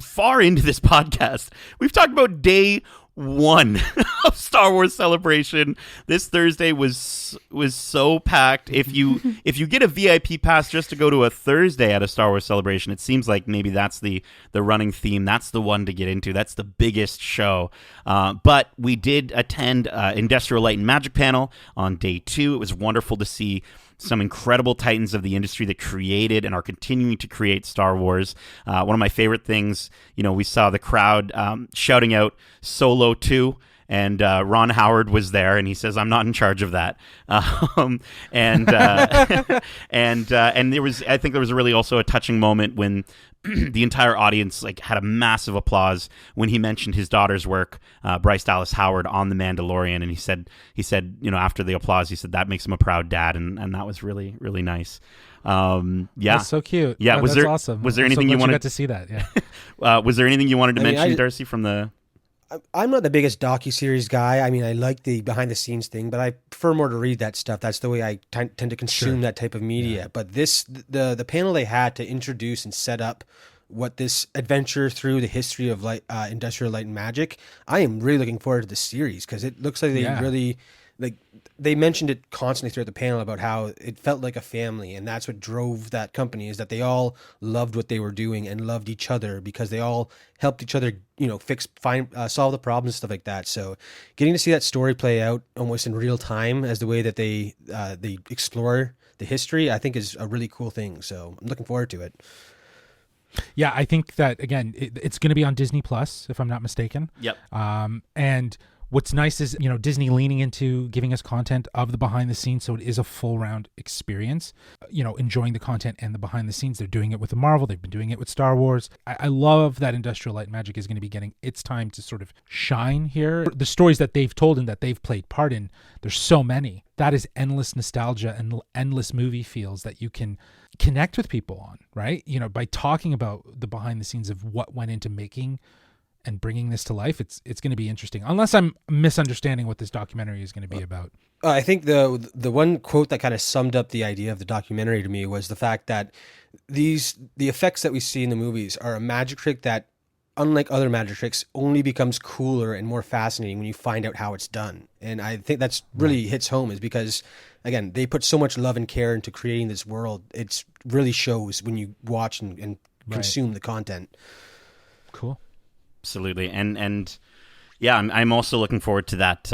far into this podcast. We've talked about day one of Star Wars Celebration. This Thursday was so packed. If you get a VIP pass just to go to a Thursday at a Star Wars Celebration, it seems like maybe that's the running theme. That's the one to get into. That's the biggest show. But we did attend Industrial Light and Magic panel on day 2. It was wonderful to see some incredible titans of the industry that created and are continuing to create Star Wars. One of my favorite things, we saw the crowd shouting out Solo 2, and Ron Howard was there, and he says, "I'm not in charge of that." And there was, I think there was really also a touching moment when the entire audience had a massive applause when he mentioned his daughter's work, Bryce Dallas Howard, on The Mandalorian, and he said after the applause, he said that makes him a proud dad, and that was really, really nice. That's so cute. Yeah, that's awesome. Was there anything you wanted got to see that? Yeah. Was there anything you wanted to mention, Darcy, from the? I'm not the biggest docuseries guy. I mean, I like the behind the scenes thing, but I prefer more to read that stuff. That's the way I tend to consume that type of media. Yeah. But the panel they had to introduce and set up what this adventure through the history of Industrial Light and Magic, I am really looking forward to the series, because it looks like they really they mentioned it constantly throughout the panel about how it felt like a family, and that's what drove that company, is that they all loved what they were doing and loved each other, because they all helped each other, solve the problems and stuff like that. So getting to see that story play out almost in real time as the way that they explore the history, I think is a really cool thing. So I'm looking forward to it. Yeah, I think that, again, it's going to be on Disney Plus, if I'm not mistaken. Yep. And what's nice is, Disney leaning into giving us content of the behind the scenes, so it is a full round experience. Enjoying the content and the behind the scenes. They're doing it with Marvel. They've been doing it with Star Wars. I love that Industrial Light and Magic is going to be getting its time to sort of shine here. The stories that they've told and that they've played part in, there's so many. That is endless nostalgia and endless movie feels that you can connect with people on, right? By talking about the behind the scenes of what went into making and bringing this to life. It's going to be interesting, unless I'm misunderstanding what this documentary is going to be about. I think the one quote that kind of summed up the idea of the documentary to me was the fact that the effects that we see in the movies are a magic trick that, unlike other magic tricks, only becomes cooler and more fascinating when you find out how it's done. And I think that's really hits home, is because, again, they put so much love and care into creating this world. It really shows when you watch and consume the content. Cool. Absolutely. And yeah, I'm also looking forward to that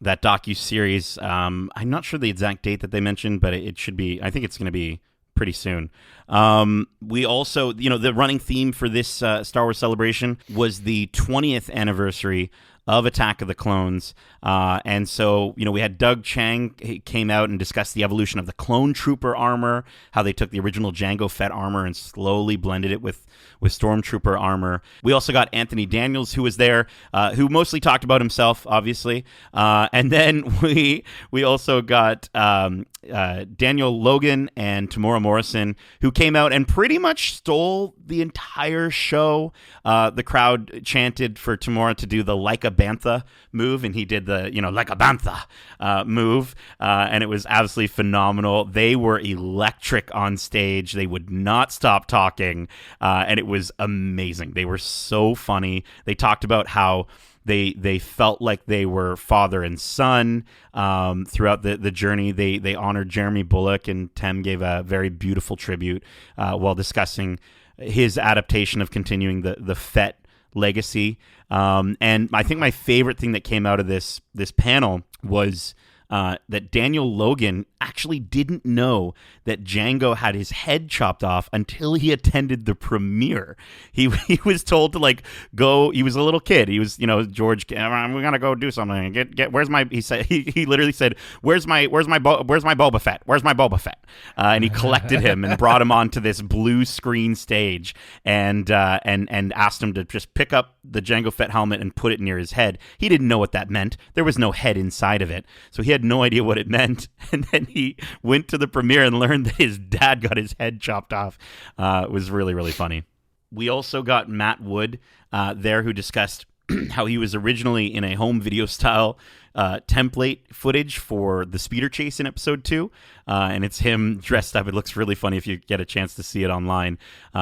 docu-series. I'm not sure the exact date that they mentioned, but it should be, I think it's going to be pretty soon. We also, the running theme for this Star Wars celebration was the 20th anniversary of Attack of the Clones. And so, we had Doug Chiang. He came out and discussed the evolution of the clone trooper armor, how they took the original Jango Fett armor and slowly blended it with stormtrooper armor. We also got Anthony Daniels, who was there, who mostly talked about himself, obviously. And then we also got Daniel Logan and Tamora Morrison, who came out and pretty much stole the entire show. The crowd chanted for Tamora to do the Like a Bantha move, and he did the Like a Bantha move, and it was absolutely phenomenal. They were electric on stage. They would not stop talking, and it was amazing. They were so funny. They talked about how they felt like they were father and son throughout the journey. They honored Jeremy Bulloch, and Tem gave a very beautiful tribute while discussing his adaptation of continuing the Fett legacy. And I think my favorite thing that came out of this panel was that Daniel Logan actually didn't know that Django had his head chopped off until he attended the premiere. He was told to go. He was a little kid. He was George. We're gonna go do something. Get where's my? He said he literally said where's my Boba Fett? Where's my Boba Fett? And he collected him and brought him onto this blue screen stage and asked him to just pick up the Jango Fett helmet and put it near his head. He didn't know what that meant. There was no head inside of it, so he had no idea what it meant. And then he went to the premiere and learned that his dad got his head chopped off. It was really, really funny. We also got Matt Wood there, who discussed how he was originally in a home video style template footage for the speeder chase in episode 2. And it's him dressed up. It looks really funny if you get a chance to see it online.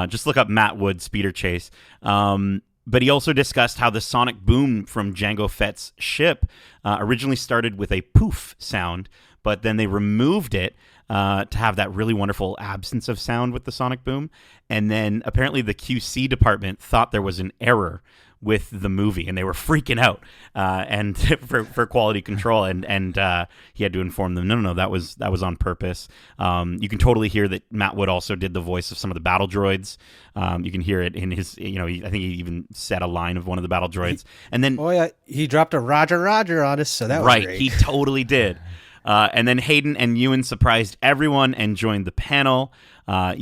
Just look up Matt Wood speeder chase. But he also discussed how the sonic boom from Jango Fett's ship originally started with a poof sound, but then they removed it to have that really wonderful absence of sound with the sonic boom. And then apparently the QC department thought there was an error with the movie, and they were freaking out and for quality control. And he had to inform them, no, that was on purpose. You can totally hear that Matt Wood also did the voice of some of the battle droids. You can hear it in his, I think he even said a line of one of the battle droids. And then, he dropped a Roger on us, so that was great. He totally did. And then Hayden and Ewan surprised everyone and joined the panel.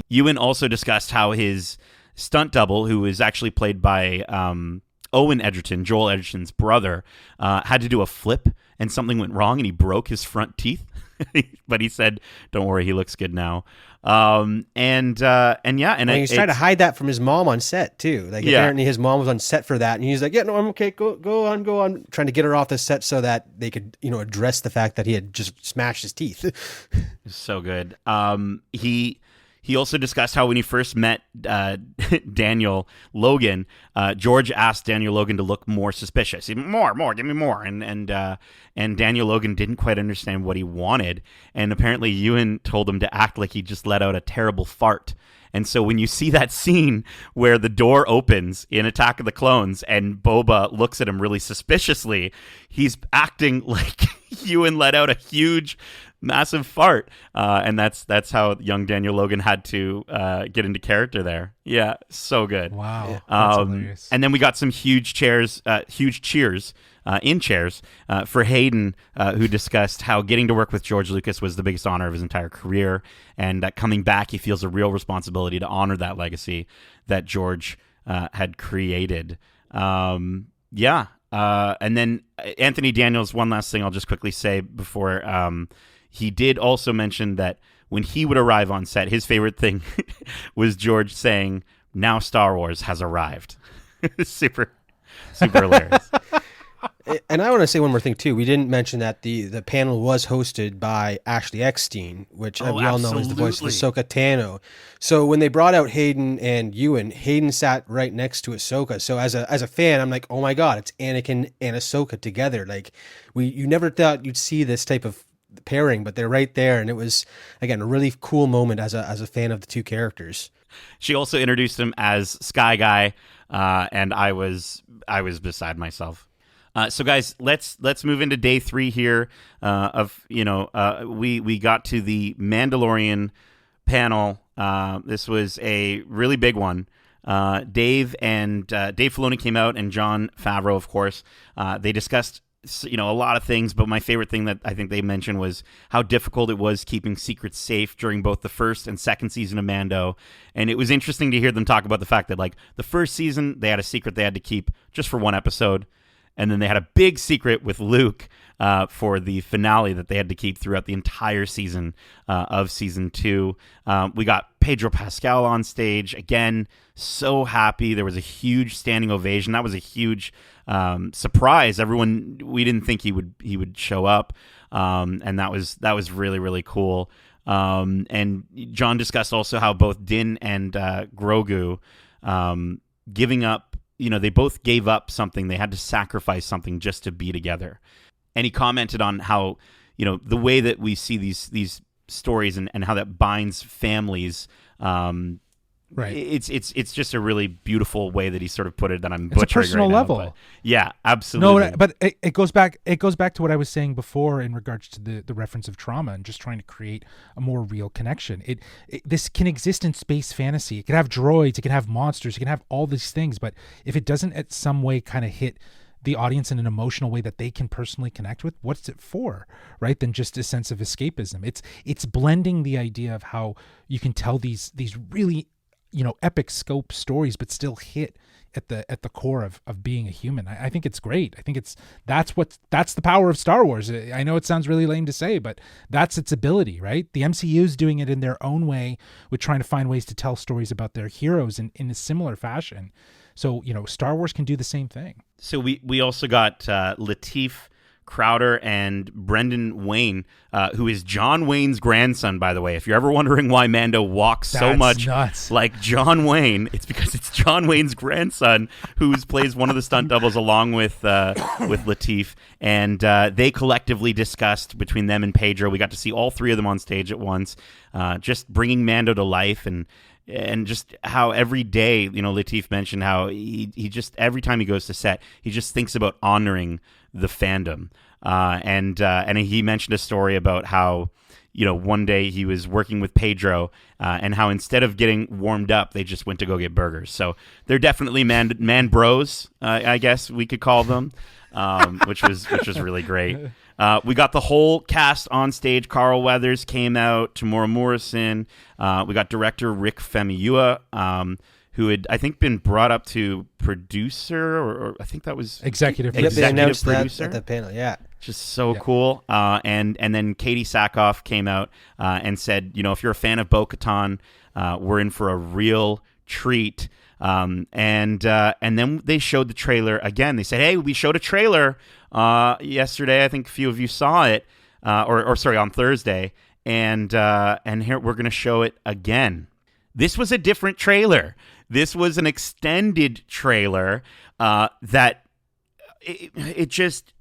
Ewan also discussed how his stunt double, who is actually played by Owen Edgerton, Joel Edgerton's brother, had to do a flip and something went wrong and he broke his front teeth. But he said, "Don't worry, he looks good now." And he's trying to hide that from his mom on set too. Apparently his mom was on set for that, and he's like, "Yeah, no, I'm okay. Go on." Trying to get her off the set so that they could, address the fact that he had just smashed his teeth. So good. He also discussed how when he first met Daniel Logan, George asked Daniel Logan to look more suspicious. More, give me more. And Daniel Logan didn't quite understand what he wanted. And apparently Ewan told him to act like he just let out a terrible fart. And so when you see that scene where the door opens in Attack of the Clones and Boba looks at him really suspiciously, he's acting like Ewan let out a huge massive fart. And that's how young Daniel Logan had to get into character there. Yeah, so good. Wow, that's hilarious. And then we got some huge cheers in chairs for Hayden, who discussed how getting to work with George Lucas was the biggest honor of his entire career, and that coming back, he feels a real responsibility to honor that legacy that George had created. And then Anthony Daniels, one last thing I'll just quickly say before he did also mention that when he would arrive on set, his favorite thing was George saying, "Now Star Wars has arrived." Super hilarious. And I want to say one more thing too. We didn't mention that the panel was hosted by Ashley Eckstein, which we all know is the voice of Ahsoka Tano. So when they brought out Hayden and Ewan, Hayden sat right next to Ahsoka. So as a fan, I'm like, oh my god, it's Anakin and Ahsoka together. Like you never thought you'd see this type of pairing, but they're right there, and it was again a really cool moment as a fan of the two characters. She also introduced him as Sky Guy, and I was beside myself. So guys, let's move into day 3 here. We got to the Mandalorian panel. This was a really big one. Dave Filoni came out, and Jon Favreau, of course. They discussed a lot of things, but my favorite thing that I think they mentioned was how difficult it was keeping secrets safe during both the first and second season of Mando. And it was interesting to hear them talk about the fact that, like, the first season they had a secret they had to keep just for one episode, and then they had a big secret with Luke for the finale that they had to keep throughout the entire season of season 2. We got Pedro Pascal on stage again. So happy. There was a huge standing ovation. That was a huge surprise. We didn't think he would show up, and that was really, really cool. And John discussed also how both Din and Grogu giving up. They both gave up something. They had to sacrifice something just to be together. And he commented on how, the way that we see these stories and how that binds families. Right. It's just a really beautiful way that he sort of put it that I'm it's butchering a personal right now, level. But yeah, absolutely. No, but it goes back to what I was saying before in regards to the reference of trauma and just trying to create a more real connection. This can exist in space fantasy. It can have droids, it can have monsters, it can have all these things, but if it doesn't at some way kind of hit the audience in an emotional way that they can personally connect with, what's it for, right? Than just a sense of escapism. It's blending the idea of how you can tell these really epic scope stories, but still hit at the core of being a human. I think it's great. I think that's the power of Star Wars. I know it sounds really lame to say, but that's its ability, right? The MCU is doing it in their own way with trying to find ways to tell stories about their heroes in a similar fashion. So, Star Wars can do the same thing. So we also got Lateef Crowder and Brendan Wayne, who is John Wayne's grandson, by the way. If you're ever wondering why Mando walks so much nuts. Like John Wayne, it's because it's John Wayne's grandson who plays one of the stunt doubles along with Lateef. And they collectively discussed between them and Pedro. We got to see all three of them on stage at once, just bringing Mando to life and just how every day, Lateef mentioned how he just, every time he goes to set, he just thinks about honoring the fandom. And he mentioned a story about how, one day he was working with Pedro and how instead of getting warmed up, they just went to go get burgers. So they're definitely man bros, I guess we could call them, which was really great. We got the whole cast on stage. Carl Weathers came out, Tamora Morrison. We got director Rick Famuyiwa, who had, I think, been brought up to producer, or I think that was executive producer. They announced producer. that at the panel, yeah. Just so cool. And then Katie Sackhoff came out and said, if you're a fan of Bo-Katan, we're in for a real treat. And then they showed the trailer again. They said, hey, we showed a trailer yesterday. I think a few of you saw it, on Thursday. And here we're going to show it again. This was a different trailer. This was an extended trailer that it just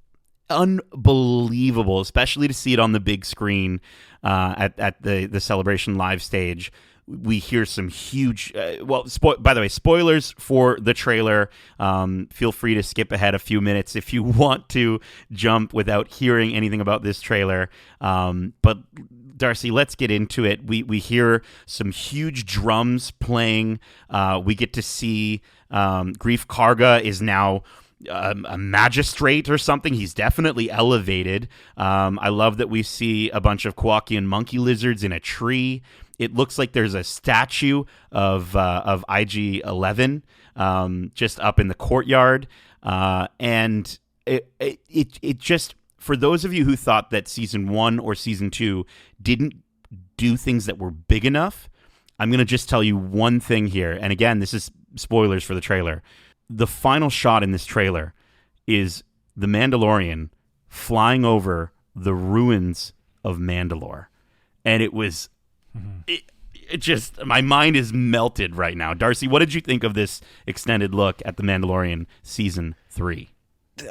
unbelievable, especially to see it on the big screen at the Celebration live stage. we hear some huge by the way, spoilers for the trailer. Feel free to skip ahead a few minutes if you want to jump without hearing anything about this trailer. But Darcy, let's get into it. We hear some huge drums playing. We get to see Grief Karga is now a magistrate or something. He's definitely elevated. I love that we see a bunch of Kowakian monkey lizards in a tree. It looks like there's a statue of IG-11 just up in the courtyard, and it just, for those of you who thought that season 1 or season 2 didn't do things that were big enough, I'm going to just tell you one thing here. And again, this is spoilers for the trailer. The final shot in this trailer is the Mandalorian flying over the ruins of Mandalore. And it was, it just, my mind is melted right now. Darcy, what did you think of this extended look at the Mandalorian season 3?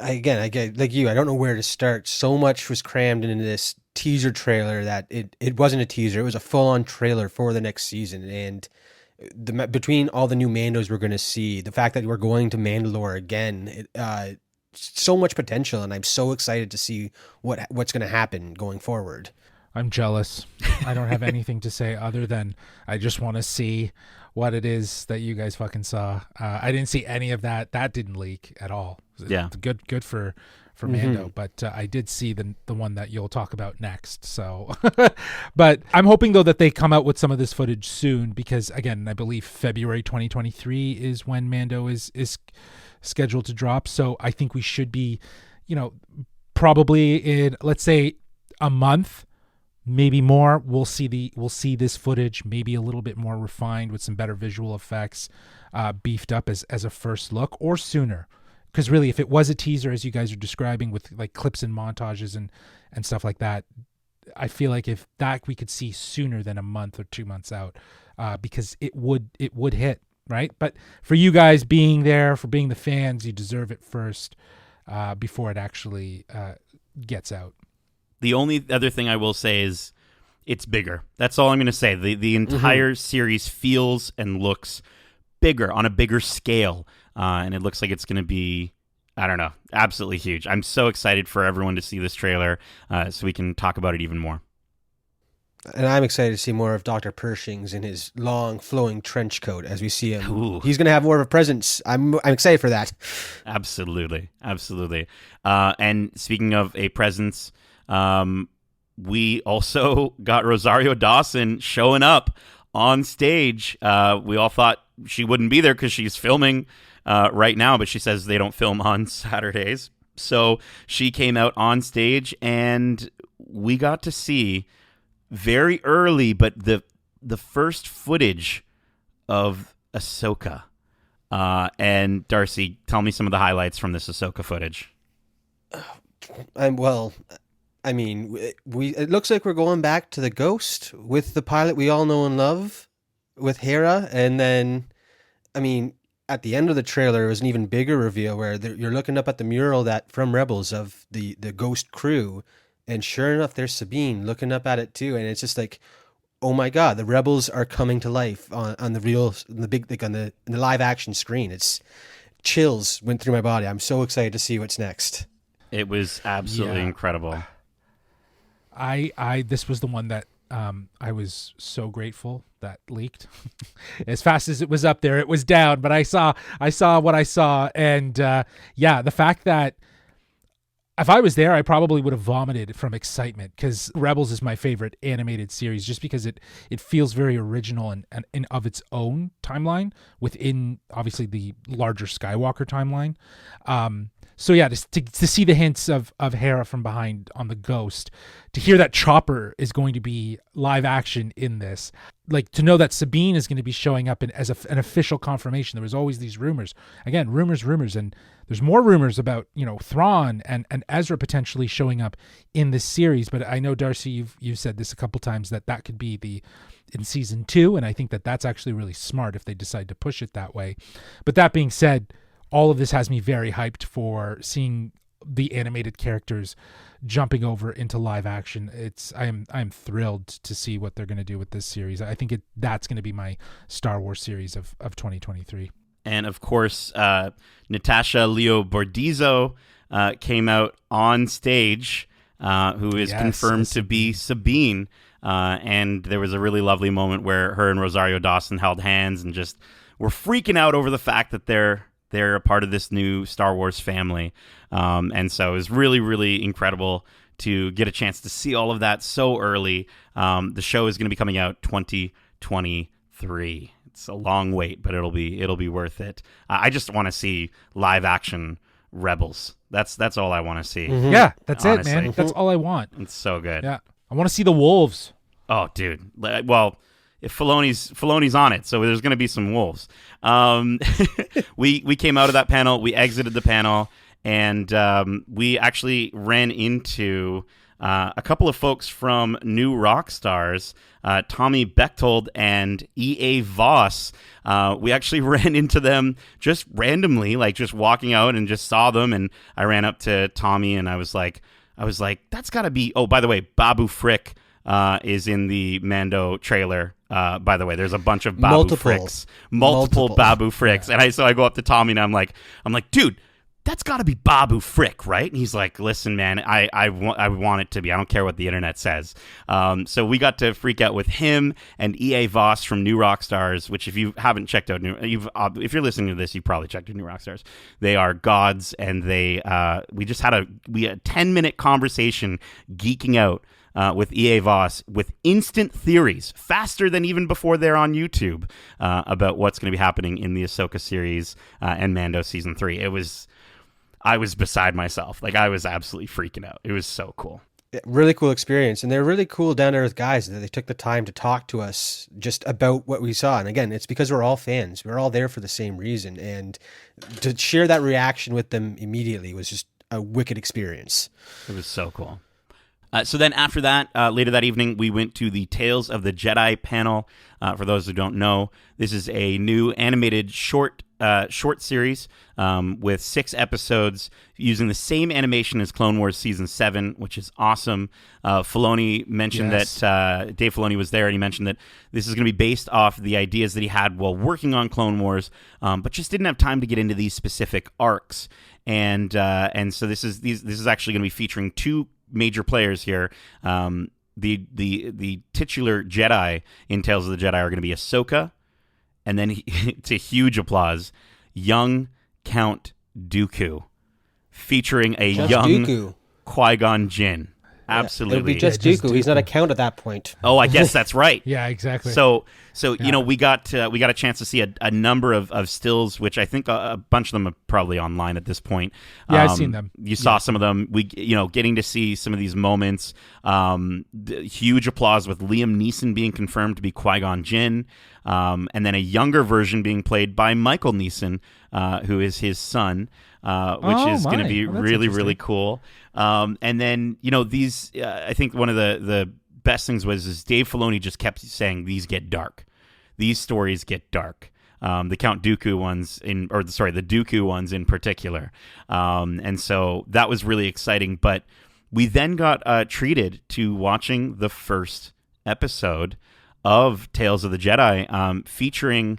I get like you. I don't know where to start. So much was crammed into this teaser trailer that it wasn't a teaser. It was a full-on trailer for the next season. And between all the new Mandos we're going to see, the fact that we're going to Mandalore again, so much potential, and I'm so excited to see what's going to happen going forward. I'm jealous. I don't have anything to say other than I just want to see what it is that you guys fucking saw. I didn't see any of that. That didn't leak at all. Yeah. Good for Mando, but I did see the one that you'll talk about next. So, but I'm hoping though that they come out with some of this footage soon, because again, I believe February 2023 is when Mando is scheduled to drop. So I think we should be, probably in, let's say, a month, maybe more, we'll see this footage, maybe a little bit more refined with some better visual effects, beefed up as a first look, or sooner. Because really, if it was a teaser, as you guys are describing, with like clips and montages and stuff like that, I feel like if that we could see sooner than a month or 2 months out, because it would hit, right? But for you guys being there, for being the fans, you deserve it first before it actually gets out. The only other thing I will say is it's bigger. That's all I'm going to say. The entire series feels and looks bigger, on a bigger scale. And it looks like it's going to be, I don't know, absolutely huge. I'm so excited for everyone to see this trailer so we can talk about it even more. And I'm excited to see more of Dr. Pershing's in his long, flowing trench coat as we see him. Ooh. He's going to have more of a presence. I'm excited for that. Absolutely. And speaking of a presence, we also got Rosario Dawson showing up on stage. We all thought she wouldn't be there because she's filming right now, but she says they don't film on Saturdays. So she came out on stage, and we got to see very early, but the first footage of Ahsoka. And Darcy, tell me some of the highlights from this Ahsoka footage. It looks like we're going back to the Ghost with the pilot we all know and love, with Hera, and then, at the end of the trailer, it was an even bigger reveal where you're looking up at the mural that from Rebels of the Ghost crew, and sure enough, there's Sabine looking up at it too, and it's just like, oh my god, the Rebels are coming to life on the live action screen. It's chills went through my body. I'm so excited to see what's next. It was absolutely incredible. This was the one that I was so grateful that leaked. As fast as it was up there, it was down, but I saw what I saw. And the fact that if I was there, I probably would have vomited from excitement, because Rebels is my favorite animated series, just because it feels very original and of its own timeline within obviously the larger Skywalker timeline. So yeah, to see the hints of Hera from behind on the Ghost, to hear that Chopper is going to be live action in this, like to know that Sabine is going to be showing up as an official confirmation. There was always these rumors, and there's more rumors about Thrawn and Ezra potentially showing up in this series. But I know, Darcy, you've said this a couple times that could be in season 2, and I think that's actually really smart if they decide to push it that way. But that being said, all of this has me very hyped for seeing the animated characters jumping over into live action. I'm thrilled to see what they're going to do with this series. I think that's going to be my Star Wars series of 2023. And of course, Natasha Leo Bordizzo came out on stage, who is confirmed to be Sabine. And there was a really lovely moment where her and Rosario Dawson held hands and just were freaking out over the fact that they're a part of this new Star Wars family. And so it was really, really incredible to get a chance to see all of that so early. The show is going to be coming out 2023. It's a long wait, but it'll be worth it. I just want to see live action Rebels. That's all I want to see. Mm-hmm. Yeah, that's honestly. it, man. That's all I want. It's so good. Yeah, I want to see the wolves. Oh, dude. Well, if Filoni's on it, so there's going to be some wolves. We came out of that panel. We exited the panel, and we actually ran into a couple of folks from New Rockstars, Tommy Bechtold and E.A. Voss. We actually ran into them just randomly, like just walking out and just saw them. And I ran up to Tommy and I was like, that's got to be. Oh, by the way, Babu Frick is in the Mando trailer. By the way, there's a bunch of Babu Fricks, multiple Babu Fricks. Yeah. And I go up to Tommy and I'm like, dude, that's got to be Babu Frick, right? And he's like, listen, man, I want it to be. I don't care what the internet says. So we got to freak out with him and E.A. Voss from New Rockstars, which if you haven't checked out, if you're listening to this, you've probably checked out New Rockstars. They are gods, and we had a 10-minute conversation geeking out with E.A. Voss with instant theories, faster than even before they're on YouTube, about what's going to be happening in the Ahsoka series and Mando Season 3. I was beside myself. Like, I was absolutely freaking out. It was so cool. Yeah, really cool experience. And they're really cool, down-to-earth guys that they took the time to talk to us just about what we saw. And again, it's because we're all fans. We're all there for the same reason. And to share that reaction with them immediately was just a wicked experience. It was so cool. So then after that, later that evening, we went to the Tales of the Jedi panel. For those who don't know, this is a new animated short series with 6 episodes using the same animation as Clone Wars Season 7, which is awesome. Filoni mentioned that Dave Filoni was there, and he mentioned that this is going to be based off the ideas that he had while working on Clone Wars, but just didn't have time to get into these specific arcs. And so this is actually going to be featuring 2 major players here. The titular Jedi in Tales of the Jedi are going to be Ahsoka, and then to huge applause, young Count Dooku, featuring a young Dooku. Qui-Gon Jinn. Absolutely. It'll be just Dooku. He's not a count at that point. Oh, I guess that's right. Yeah, exactly. So you know, we got a chance to see a number of stills, which I think a bunch of them are probably online at this point. Yeah, I've seen them. You saw some of them. Getting to see some of these moments. Huge applause with Liam Neeson being confirmed to be Qui-Gon Jinn, and then a younger version being played by Michael Neeson, who is his son, which is going to be really cool. And then these. I think one of the best things was Dave Filoni just kept saying these get dark. These stories get dark. The Count Dooku ones the Dooku ones in particular. And so that was really exciting. But we then got treated to watching the first episode of Tales of the Jedi, featuring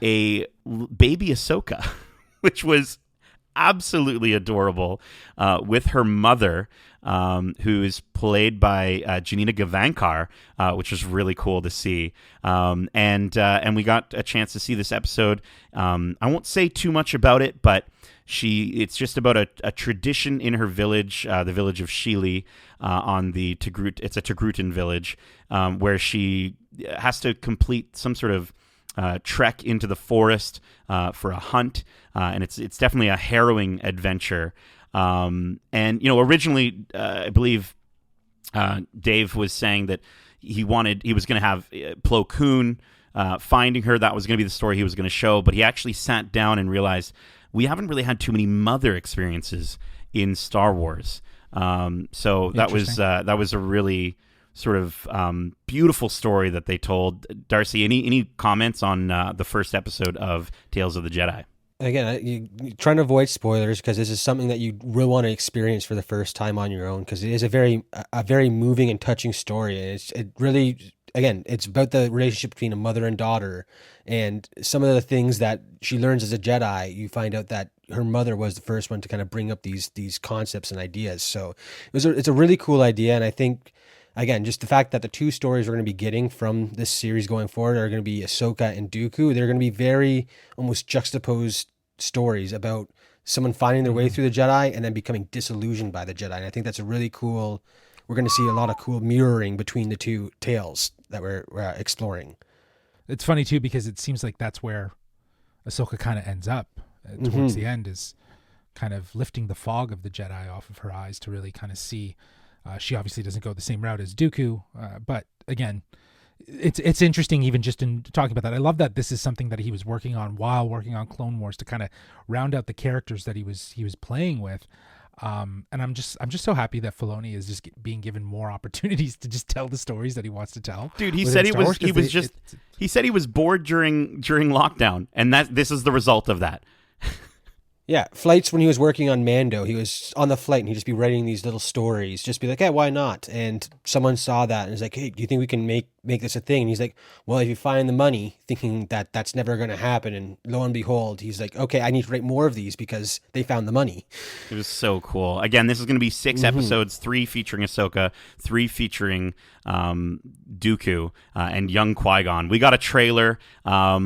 a baby Ahsoka, which was absolutely adorable, with her mother, who is played by Janina Gavankar, which was really cool to see. And we got a chance to see this episode. I won't say too much about it, but it's just about a tradition in her village, the village of Sheely, on the Tagrut. It's a Tagrutan village, where she has to complete some sort of trek into the forest for a hunt, and it's definitely a harrowing adventure. And originally, I believe Dave was saying that he was going to have Plo Koon finding her. That was going to be the story he was going to show, but he actually sat down and realized we haven't really had too many mother experiences in Star Wars. So that was a really sort of beautiful story that they told. Darcy, any comments on the first episode of Tales of the Jedi? Again, trying to avoid spoilers because this is something that you really want to experience for the first time on your own, because it is a very moving and touching story, and it really, again, it's about the relationship between a mother and daughter, and some of the things that she learns as a Jedi. You find out that her mother was the first one to kind of bring up these concepts and ideas. So it's a really cool idea, and I think, again, just the fact that the two stories we're going to be getting from this series going forward are going to be Ahsoka and Dooku. They're going to be very almost juxtaposed stories about someone finding their way through the Jedi and then becoming disillusioned by the Jedi. And I think that's a really cool. We're going to see a lot of cool mirroring between the two tales that we're exploring. It's funny too because it seems like that's where Ahsoka kind of ends up towards the end, is kind of lifting the fog of the Jedi off of her eyes to really kind of see. She obviously doesn't go the same route as Dooku, but again, it's interesting even just in talking about that. I love that this is something that he was working on while working on Clone Wars to kind of round out the characters that he was playing with. And I'm just so happy that Filoni is just being given more opportunities to just tell the stories that he wants to tell. Dude, he said he said he was bored during lockdown, and this is the result of that. Yeah, flights when he was working on Mando, he was on the flight and he'd just be writing these little stories, just be like, hey, why not? And someone saw that and was like, hey, do you think we can make this a thing? And he's like, well, if you find the money, thinking that that's never going to happen. And lo and behold, he's like, okay, I need to write more of these because they found the money. It was so cool. Again, this is going to be 6 episodes, 3 featuring Ahsoka, 3 featuring Dooku and young Qui-Gon. We got a trailer. I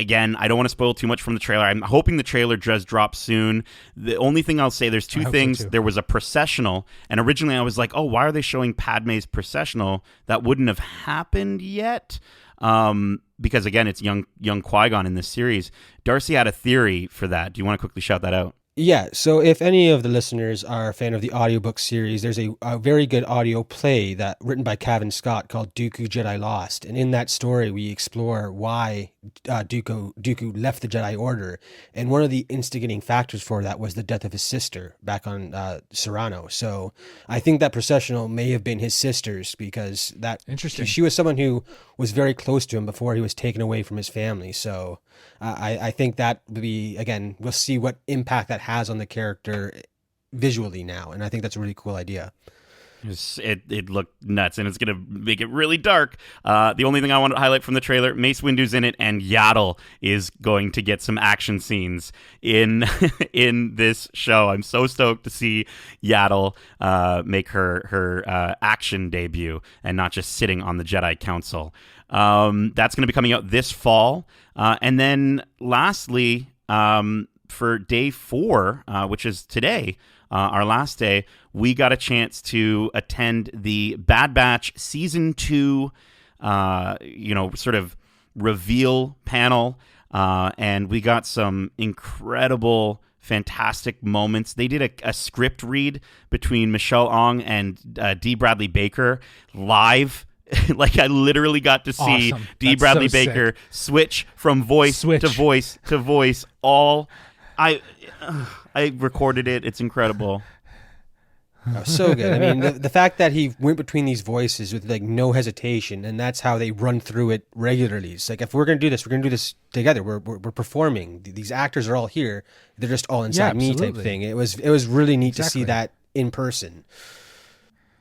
don't want to spoil too much from the trailer. I'm hoping the trailer does drop soon. The only thing I'll say, there's 2 things. So there was a processional, and originally I was like, oh, why are they showing Padme's processional? That wouldn't have happened yet. Because again, it's young Qui-Gon in this series. Darcy had a theory for that. Do you want to quickly shout that out? Yeah, so if any of the listeners are a fan of the audiobook series, there's a very good audio play written by Cavan Scott called Dooku Jedi Lost. And in that story, we explore why Dooku left the Jedi Order. And one of the instigating factors for that was the death of his sister back on Serrano. So I think that processional may have been his sister's, because Interesting. She was someone who was very close to him before he was taken away from his family. So I think that would be, again, we'll see what impact that has on the character visually now, and I think that's a really cool idea. It looked nuts, and it's going to make it really dark. The only thing I want to highlight from the trailer, Mace Windu's in it, and Yaddle is going to get some action scenes in this show. I'm so stoked to see Yaddle make her action debut and not just sitting on the Jedi Council. That's going to be coming out this fall. And then lastly, for day 4, which is today, our last day, we got a chance to attend the Bad Batch Season 2, sort of reveal panel. And we got some incredible, fantastic moments. They did a script read between Michelle Ong and D. Bradley Baker live. Like, I literally got to see Awesome. D. That's Bradley so Baker switch from voice to voice to voice. I recorded it. It's incredible. Oh, so good. I mean, the fact that he went between these voices with like no hesitation, and that's how they run through it regularly. It's like, if we're going to do this, we're going to do this together. We're performing. These actors are all here. They're just all inside me type thing. It was really neat to see that in person.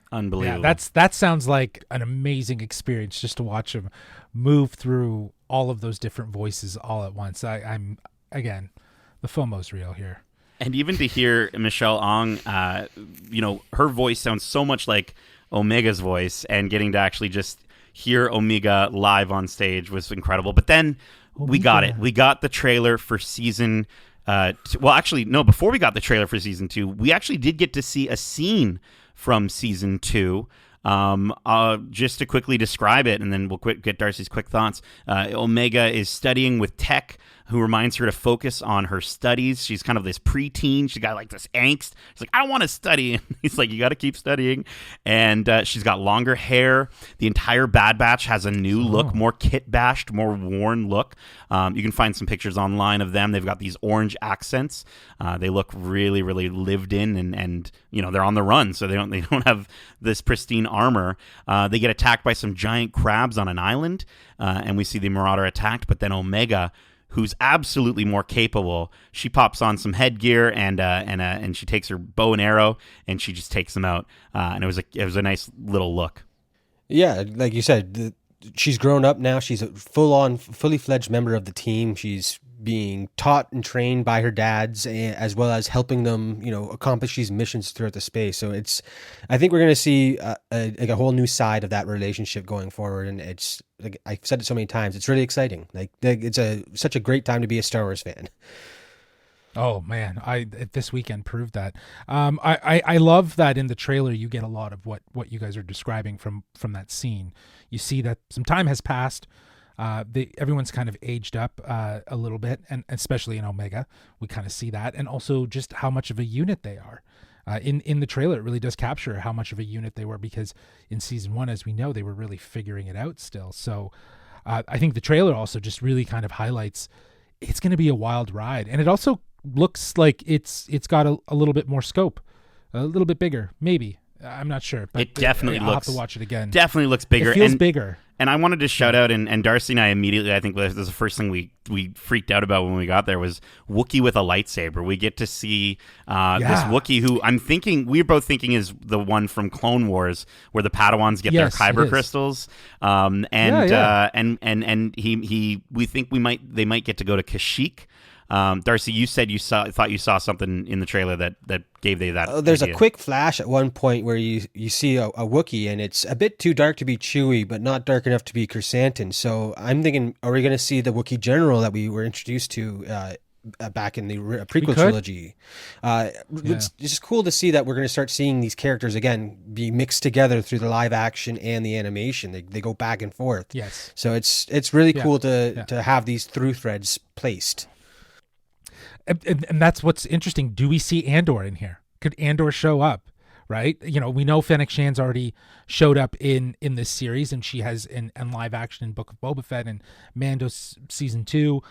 Unbelievable. Yeah, that sounds like an amazing experience, just to watch him move through all of those different voices all at once. I'm again, the FOMO's real here. And even to hear Michelle Ong, her voice sounds so much like Omega's voice, and getting to actually just hear Omega live on stage was incredible. But then we got it. We got the trailer for season. Before we got the trailer for season 2, we actually did get to see a scene from season 2. Just to quickly describe it, and then we'll get Darcy's quick thoughts. Omega is studying with Tech, who reminds her to focus on her studies. She's kind of this preteen. She got like this angst. She's like, I don't want to study. And he's like, you got to keep studying. And she's got longer hair. The entire Bad Batch has a new look, more kit-bashed, more worn look. You can find some pictures online of them. They've got these orange accents. They look really, really lived in, and they're on the run, so they don't have this pristine armor. They get attacked by some giant crabs on an island, and we see the Marauder attacked, but then Omega who's absolutely more capable. She pops on some headgear and she takes her bow and arrow and she just takes them out. And it was a nice little look. Yeah, like you said, she's grown up now. She's a fully fledged member of the team. She's being taught and trained by her dads, as well as helping them, accomplish these missions throughout the space. So I think we're going to see a whole new side of that relationship going forward. And it's like I've said it so many times, it's really exciting. Like it's such a great time to be a Star Wars fan. Oh man, this weekend proved that. I love that in the trailer you get a lot of what you guys are describing from that scene. You see that some time has passed. Everyone's kind of aged up a little bit, and especially in Omega, we kind of see that, and also just how much of a unit they are. In the trailer, it really does capture how much of a unit they were, because in season 1, as we know, they were really figuring it out still. So I think the trailer also just really kind of highlights it's going to be a wild ride, and it also looks like it's got a little bit more scope, a little bit bigger, maybe. I'm not sure, but it definitely I'll looks. have to watch it again. Definitely looks bigger. It feels bigger. And I wanted to shout out, and Darcy and I immediately, I think this was the first thing we freaked out about when we got there, was Wookiee with a lightsaber. We get to see this Wookiee who we're both thinking is the one from Clone Wars, where the Padawans get their kyber crystals. We think they might get to go to Kashyyyk. Darcy, you said thought you saw something in the trailer that gave you that. There's idea. A quick flash at one point where you see a Wookiee, and it's a bit too dark to be Chewie, but not dark enough to be Chrysanthemum. So I'm thinking, are we going to see the Wookiee general that we were introduced to back in the prequel trilogy? It's just cool to see that we're going to start seeing these characters again be mixed together through the live action and the animation. They go back and forth. Yes. So it's really cool to have these through threads placed. And that's what's interesting. Do we see Andor in here? Could Andor show up? Right? We know Fennec Shan's already showed up in this series, and she has in live action in Book of Boba Fett and Mando season 2.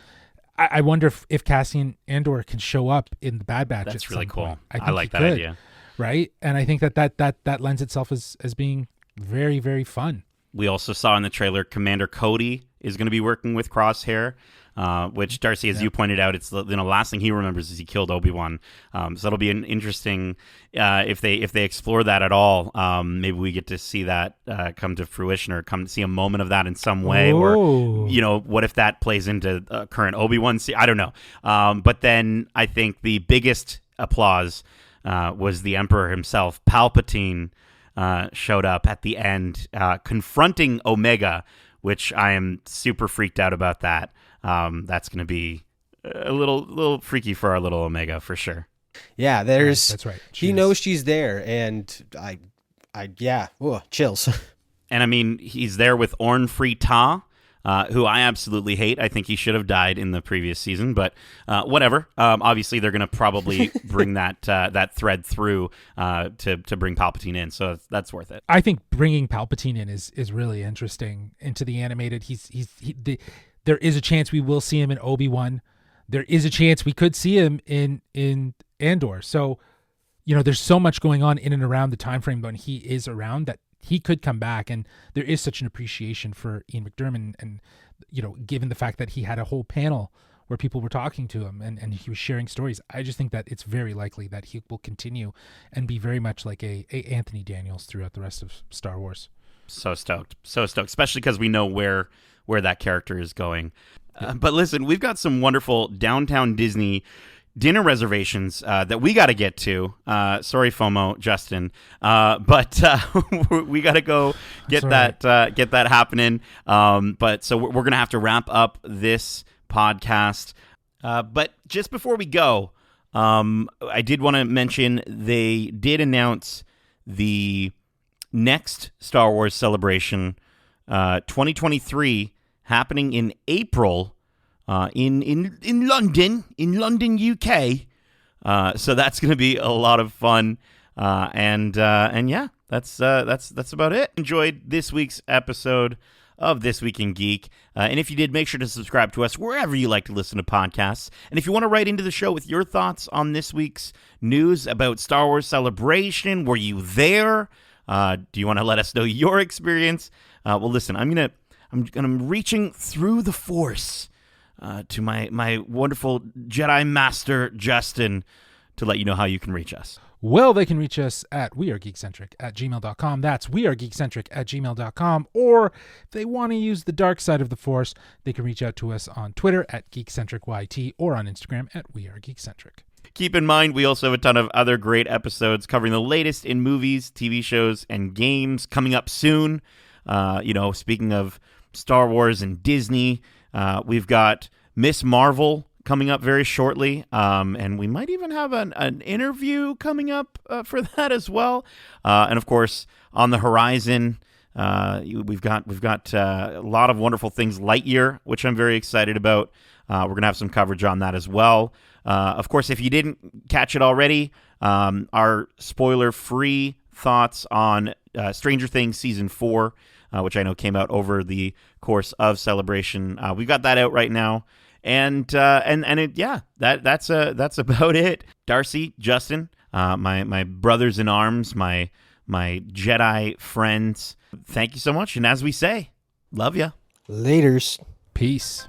I wonder if Cassian Andor can show up in the Bad Batch. That's really cool. I like that idea. Right? And I think that lends itself as being very, very fun. We also saw in the trailer Commander Cody is going to be working with Crosshair. Which, Darcy, as you pointed out, it's the last thing he remembers is he killed Obi-Wan. So it'll be an interesting if they explore that at all. Maybe we get to see that come to fruition, or come to see a moment of that in some way. Ooh. Or what if that plays into current Obi-Wan? I don't know. But then I think the biggest applause was the Emperor himself, Palpatine. Showed up at the end, confronting Omega, which I am super freaked out about that. That's going to be a little freaky for our little Omega, for sure. Yeah, that's right. He knows she's there, and chills. And I mean, he's there with Orn Free Ta, who I absolutely hate. I think he should have died in the previous season, but whatever. Obviously, they're going to probably bring that thread through to bring Palpatine in, so that's worth it. I think bringing Palpatine in is really interesting into the animated. There is a chance we will see him in Obi-Wan. There is a chance we could see him in Andor. So, there's so much going on in and around the time frame when he is around that he could come back, and there is such an appreciation for Ian McDiarmid, and given the fact that he had a whole panel where people were talking to him and he was sharing stories, I just think that it's very likely that he will continue and be very much like a Anthony Daniels throughout the rest of Star Wars. So stoked, especially because we know where that character is going. But listen, we've got some wonderful downtown Disney dinner reservations that we got to get to. Sorry, FOMO, Justin, but we got to go get that happening. But so we're gonna have to wrap up this podcast. But just before we go, I did want to mention they did announce the next Star Wars Celebration 2023 happening in April. In London, UK. So that's going to be a lot of fun. And yeah, that's about it. Enjoyed this week's episode of This Week in Geek. And if you did, make sure to subscribe to us wherever you like to listen to podcasts. And if you want to write into the show with your thoughts on this week's news about Star Wars Celebration, were you there? Do you want to let us know your experience? Well, listen, I'm reaching through the Force. to my wonderful Jedi Master Justin to let you know how you can reach us. Well, they can reach us at wearegeekcentric@gmail.com. That's wearegeekcentric@gmail.com. Or if they want to use the dark side of the Force, they can reach out to us on Twitter at GeekcentricYT or on Instagram at wearegeekcentric. Keep in mind, we also have a ton of other great episodes covering the latest in movies, TV shows, and games coming up soon. Speaking of Star Wars and Disney, we've got Miss Marvel coming up very shortly, and we might even have an interview coming up for that as well. And of course, on the horizon, we've got a lot of wonderful things. Lightyear, which I'm very excited about. We're gonna have some coverage on that as well. Of course, if you didn't catch it already, our spoiler-free thoughts on Stranger Things Season 4, which I know came out over the course of Celebration. We've got that out right now. That's about it. Darcy, Justin, my brothers in arms, my Jedi friends, thank you so much. And as we say, love ya. Laters. Peace.